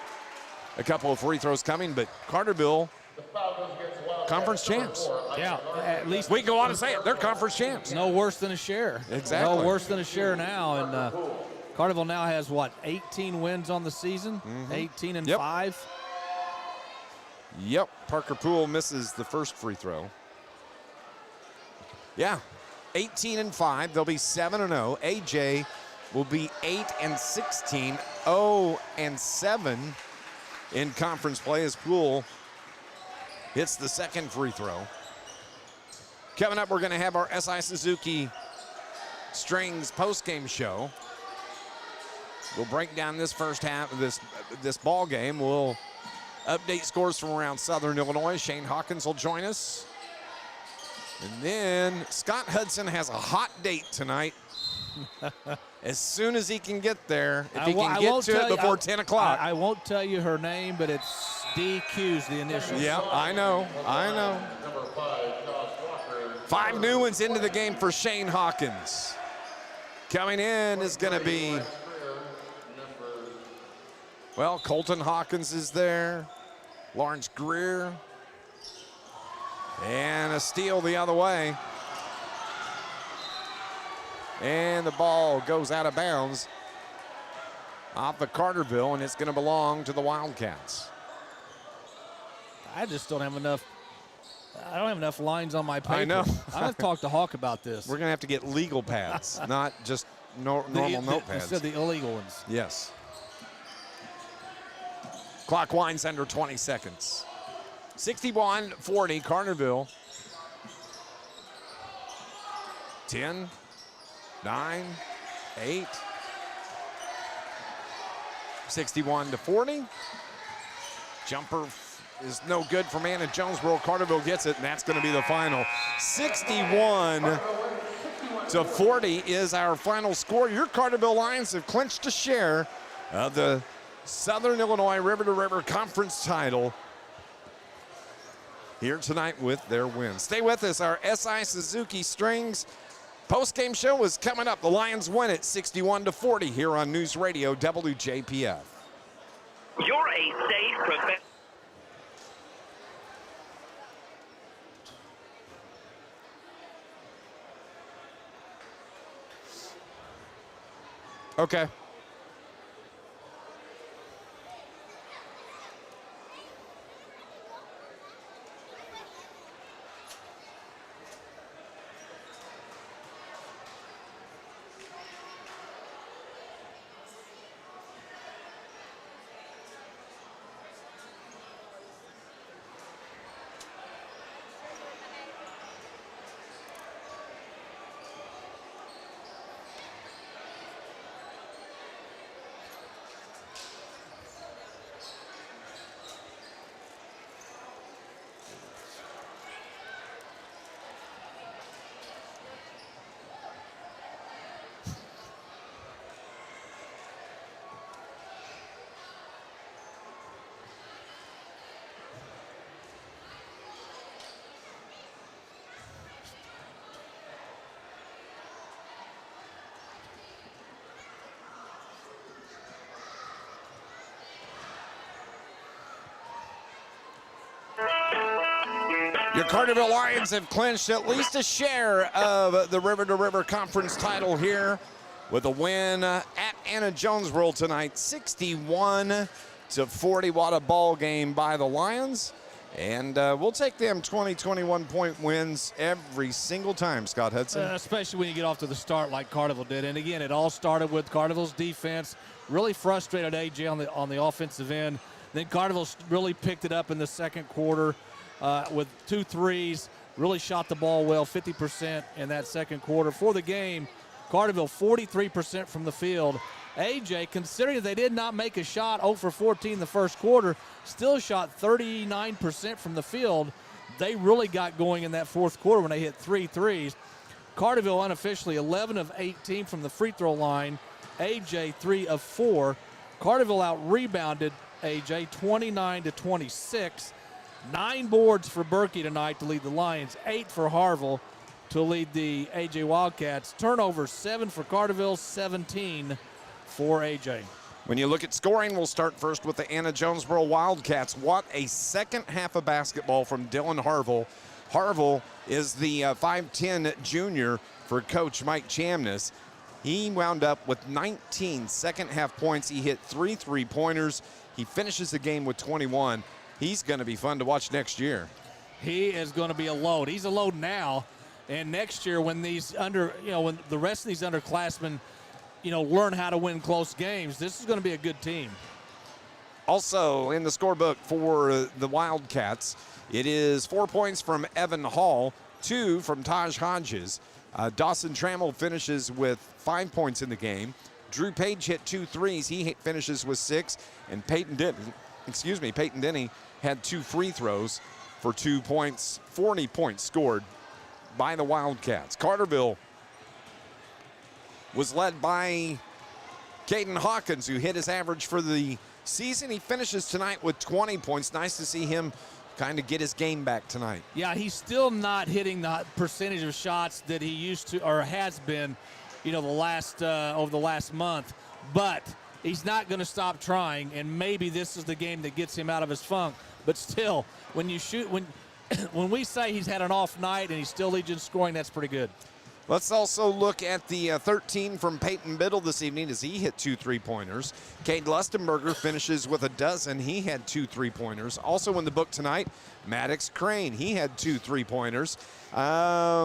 a couple of free throws coming, but Carterville, conference champs. Yeah, at least. We go on to say it. They're conference champs. No worse than a share. Exactly. No worse than a share now. And Carterville now has, what, 18 wins on the season? 18-5. Yep, Parker Poole misses the first free throw. Yeah, 18-5. They'll be 7-0. AJ will be 8-16, 0-7 in conference play as Poole hits the second free throw. Coming up, we're going to have our SI Suzuki Strings postgame show. We'll break down this first half of this ball game. We'll update scores from around Southern Illinois. Shane Hawkins will join us. And then Scott Hudson has a hot date tonight. As soon as he can get there, if he can get to it before 10 o'clock. I won't tell you her name, but it's DQ's the initials. Yeah, I know. Number 5, Josh Walker. 5 new ones into the game for Shane Hawkins. Coming in is going to be, well, Colton Hawkins is there. Lawrence Greer. And a steal the other way. And the ball goes out of bounds off of Carterville, and it's going to belong to the Wildcats. I just don't have enough. I don't have enough lines on my paper. I know. I have to talk to Hawk about this. We're going to have to get legal pads, not just normal notepads. Instead of the illegal ones. Yes. Clock winds under 20 seconds. 61-40, Carterville. 10, 9, 8. 61-40. Jumper is no good from Anna-Jonesboro. Carterville gets it, and that's going to be the final. 61-40 is our final score. Your Carterville Lions have clinched a share of the Southern Illinois River to River Conference title. here tonight with their win. Stay with us. Our SI Suzuki Strings post-game show is coming up. The Lions win it 61-40 here on News Radio WJPF. You're a safe professional. Okay. Your Carterville Lions have clinched at least a share of the River to River Conference title here with a win at Anna-Jonesboro tonight, 61-40. What a ball game by the Lions. And we'll take them 20, 21-point wins every single time, Scott Hudson. Especially when you get off to the start like Carterville did. And again, it all started with Carterville's defense. Really frustrated AJ on the offensive end. Then Carterville really picked it up in the second quarter with 2 threes. Really shot the ball well, 50% in that second quarter. For the game, Carterville 43% from the field. AJ, considering they did not make a shot 0 for 14 the first quarter, still shot 39% from the field. They really got going in that fourth quarter when they hit 3 threes. Carterville unofficially 11 of 18 from the free throw line. AJ 3 of 4. Carterville out-rebounded AJ 29-26. 9 boards for Berkey tonight to lead the Lions, 8 for Harville to lead the AJ Wildcats. Turnovers 7 for Carterville, 17 for AJ. When you look at scoring, we'll start first with the Anna-Jonesboro Wildcats. What a second half of basketball from Dylan Harville. Harville is the 5'10 junior for Coach Mike Chamness. He wound up with 19 second half points. He hit 3 3-pointers. He finishes the game with 21. He's going to be fun to watch next year. He is going to be a load. He's a load now, and next year when when the rest of these underclassmen, learn how to win close games, this is going to be a good team. Also in the scorebook for the Wildcats, it is 4 points from Evan Hall, 2 from Taj Hodges. Dawson Trammell finishes with 5 points in the game. Drew Page hit 2 threes. He finishes with 6, and Peyton Denny had 2 free throws for 2 points. 40 points scored by the Wildcats. Carterville was led by Caden Hawkins, who hit his average for the season. He finishes tonight with 20 points. Nice to see him kind of get his game back tonight. Yeah, he's still not hitting the percentage of shots that he used to or has been, over the last month. But he's not going to stop trying, and maybe this is the game that gets him out of his funk. But still, when we say he's had an off night and he still leads in scoring, that's pretty good. Let's also look at the 13 from Peyton Biddle this evening as he hit 2 3-pointers. Cade Lustenberger finishes with a dozen. He had 2 3-pointers. Also in the book tonight, Maddox Crane. He had 2 3-pointers.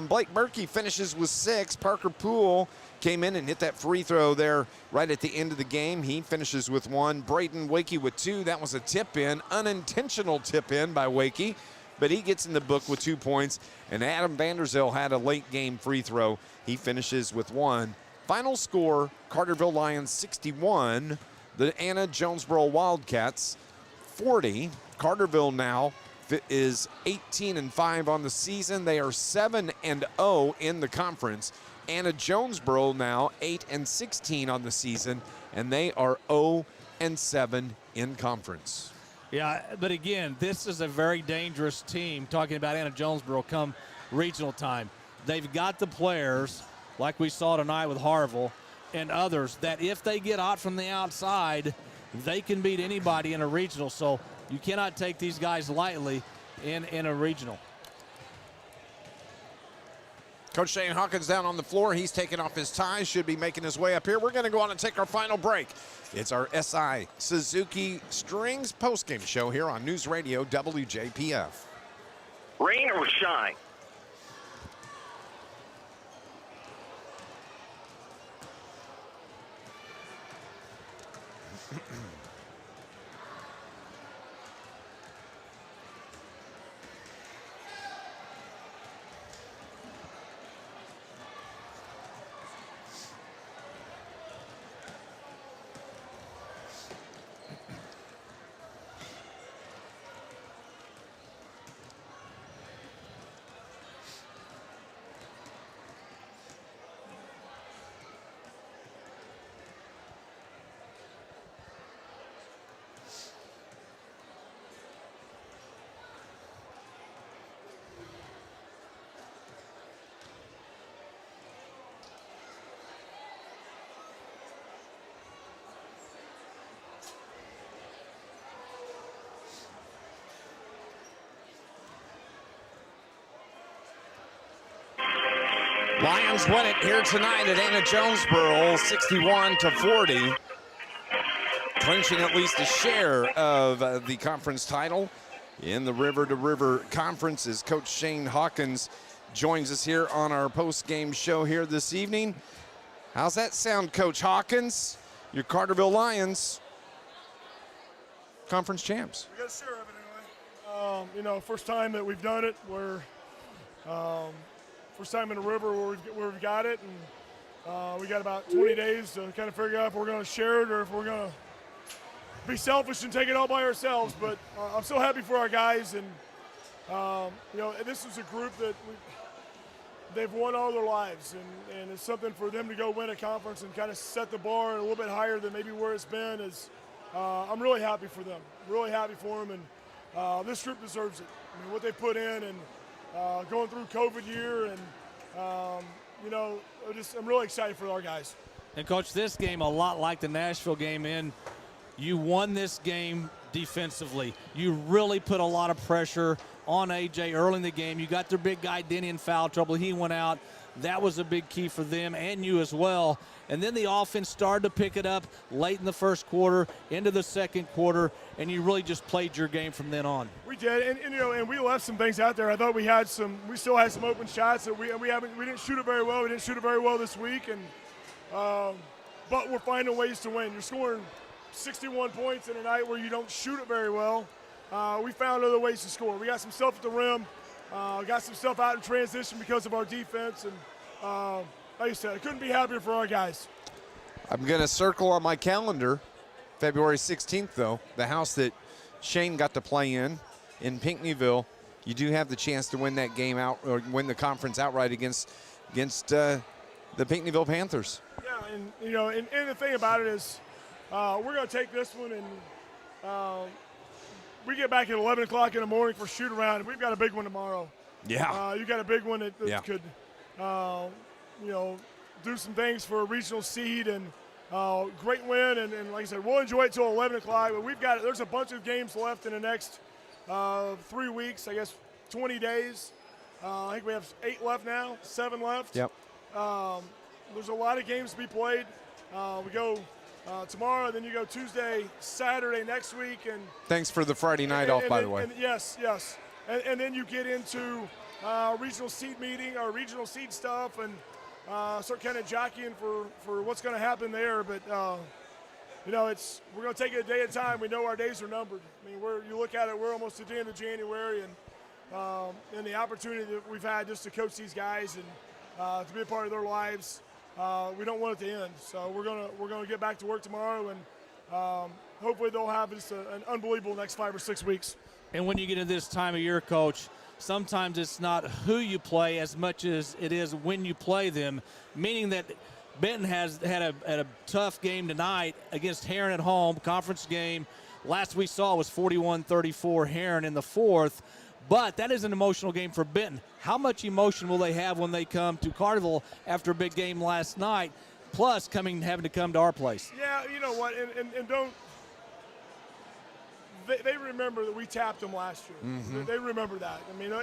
Blake Berkey finishes with 6. Parker Poole came in and hit that free throw there right at the end of the game. He finishes with 1. Braden Wakey with 2. That was a tip-in, unintentional tip-in by Wakey, but he gets in the book with 2 points. And Adam Vanderzeel had a late-game free throw. He finishes with 1. Final score, Carterville Lions 61, the Anna-Jonesboro Wildcats 40. Carterville now is 18-5 on the season. They are 7-0 in the conference. Anna-Jonesboro now 8-16 on the season, and they are 0-7 in conference. Yeah, but again, this is a very dangerous team, talking about Anna-Jonesboro come regional time. They've got the players, like we saw tonight with Harville and others, that if they get hot from the outside, they can beat anybody in a regional. So you cannot take these guys lightly in a regional. Coach Shane Hawkins down on the floor. He's taking off his tie, should be making his way up here. We're going to go on and take our final break. It's our SI Suzuki Strings postgame show here on News Radio WJPF. Rain or shine? Lions win it here tonight at Anna-Jonesboro, 61-40. Clinching at least a share of the conference title in the River to River Conference as Coach Shane Hawkins joins us here on our post-game show here this evening. How's that sound, Coach Hawkins? Your Carterville Lions conference champs. We got a share of it anyway. First time that we've done it. We're first time in the river where we've got it, and we got about 20 days to kind of figure out if we're going to share it or if we're going to be selfish and take it all by ourselves. But I'm so happy for our guys, and this is a group that they've won all their lives, and it's something for them to go win a conference and kind of set the bar a little bit higher than maybe where it's been. I'm really happy for them, really happy for them, and this group deserves it. I mean, what they put in, and going through COVID year, and I'm really excited for our guys. And Coach, this game a lot like the Nashville game. You won this game defensively. You really put a lot of pressure on AJ early in the game. You got their big guy Denny in foul trouble. He went out. That was a big key for them and you as well. And then the offense started to pick it up late in the first quarter, into the second quarter, and you really just played your game from then on. We did, and we left some things out there. I thought we still had some open shots that we didn't shoot it very well. We didn't shoot it very well this week, and but we're finding ways to win. You're scoring 61 points in a night where you don't shoot it very well. We found other ways to score. We got some stuff at the rim, got some stuff out in transition because of our defense, and like I said, I couldn't be happier for our guys. I'm going to circle on my calendar February 16th, though, the house that Shane got to play in Pinckneyville. You do have the chance to win that game out, or win the conference outright against the Pinckneyville Panthers. Yeah, and the thing about it is we're going to take this one, and we get back at 11 o'clock in the morning for shoot around, and we've got a big one tomorrow. Yeah. You got a big one that could do some things for a regional seed, and great win, and like I said, we'll enjoy it till 11 o'clock, but there's a bunch of games left in the next 3 weeks, I guess 20 days. I think we have 8 left now, 7 left. Yep. There's a lot of games to be played. We go tomorrow, then you go Tuesday, Saturday next week. And thanks for the Friday night off, by the way. Yes. And then you get into regional seed meeting, or regional seed stuff, and start kind of jockeying for what's going to happen there. But we're going to take it a day at a time. We know our days are numbered. I mean, you look at it, we're almost at the end of January, and the opportunity that we've had just to coach these guys and to be a part of their lives, we don't want it to end. So we're going to get back to work tomorrow, and hopefully they'll have just an unbelievable next 5 or 6 weeks. And when you get into this time of year, Coach, sometimes it's not who you play as much as it is when you play them, meaning that Benton has had a tough game tonight against Heron at home, conference game. Last we saw was 41-34 Heron in the fourth. But that is an emotional game for Benton. How much emotion will they have when they come to Carterville after a big game last night, plus having to come to our place? Yeah, you know what, and don't – they remember that we tapped them last year. Mm-hmm. They remember that. I mean,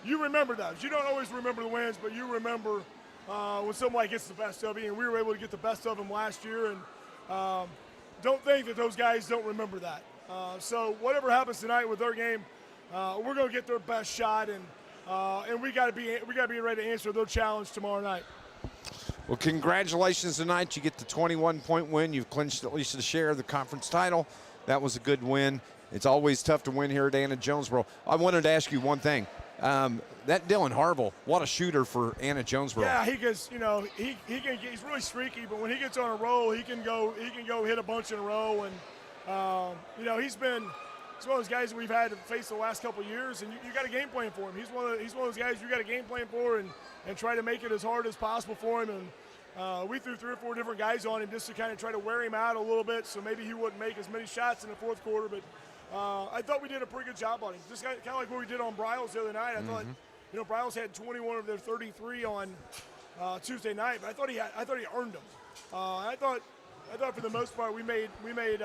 you remember that. You don't always remember the wins, but you remember when somebody gets the best of you, and we were able to get the best of them last year. And don't think that those guys don't remember that. So whatever happens tonight with their game, we're going to get their best shot, and we got to be ready to answer their challenge tomorrow night. Well, congratulations tonight. You get the 21-point win. You've clinched at least a share of the conference title. That was a good win. It's always tough to win here at Anna-Jonesboro. I wanted to ask you one thing. That Dylan Harville, what a shooter for Anna-Jonesboro. Yeah, he's really streaky, but when he gets on a roll, he can go hit a bunch in a row, and he's one of those guys that we've had to face the last couple of years, and you got a game plan for him. He's one of those guys you got a game plan for, and try to make it as hard as possible for him. And we threw 3 or 4 different guys on him just to kind of try to wear him out a little bit, so maybe he wouldn't make as many shots in the fourth quarter. But I thought we did a pretty good job on him. Just kind of like what we did on Bryles the other night. I thought, Bryles had 21 of their 33 on Tuesday night, but I thought he earned them. I thought for the most part we made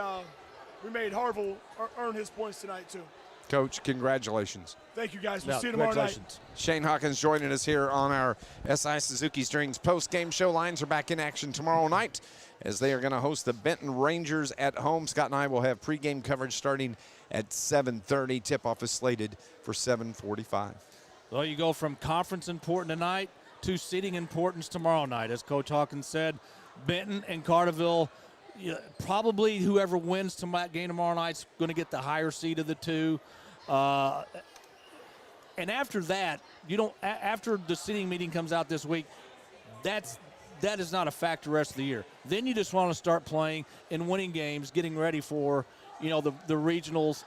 Harville earn his points tonight too. Coach, congratulations. Thank you, guys. We'll see you tomorrow night. Shane Hawkins joining us here on our SI Suzuki Strings post-game show. Lions are back in action tomorrow night as they are going to host the Benton Rangers at home. Scott and I will have pregame coverage starting at 7:30. Tip-off is slated for 7:45. Well, you go from conference important tonight to seating importance tomorrow night. As Coach Hawkins said, Benton and Carterville, probably whoever wins that game tomorrow night is going to get the higher seed of the two. And after that, after the seating meeting comes out this week, that is not a factor the rest of the year. Then you just want to start playing and winning games, getting ready for, the regionals,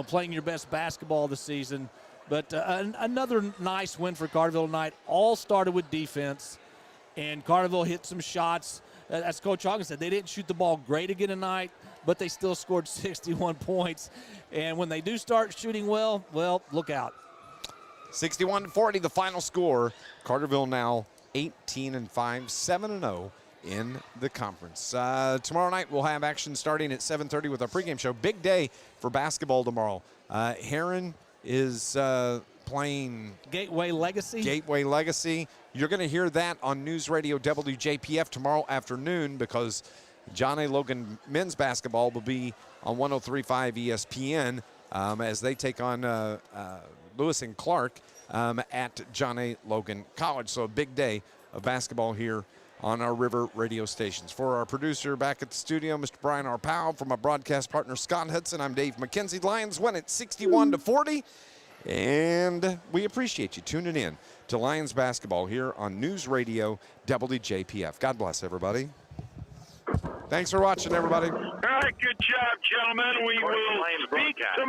playing your best basketball of the season. But another nice win for Carterville tonight. All started with defense, and Carterville hit some shots. As Coach Hawkins said, they didn't shoot the ball great again tonight, but they still scored 61 points. And when they do start shooting well, look out. 61-40, the final score. Carterville now 18-5, 7-0 in the conference. Tomorrow night we'll have action starting at 7:30 with our pregame show. Big day for basketball tomorrow. Heron is playing Gateway Legacy. You're going to hear that on News Radio WJPF tomorrow afternoon because John A. Logan men's basketball will be on 103.5 ESPN as they take on Lewis and Clark at John A. Logan College. So a big day of basketball here on our River radio stations. For our producer back at the studio, Mr. Brian R. Powell, from my broadcast partner Scott Hudson, I'm Dave McKenzie. Lions win at 61-40. And we appreciate you tuning in to Lions basketball here on News Radio WJPF. God bless everybody. Thanks for watching, everybody. All right, good job, gentlemen. We will speak tomorrow.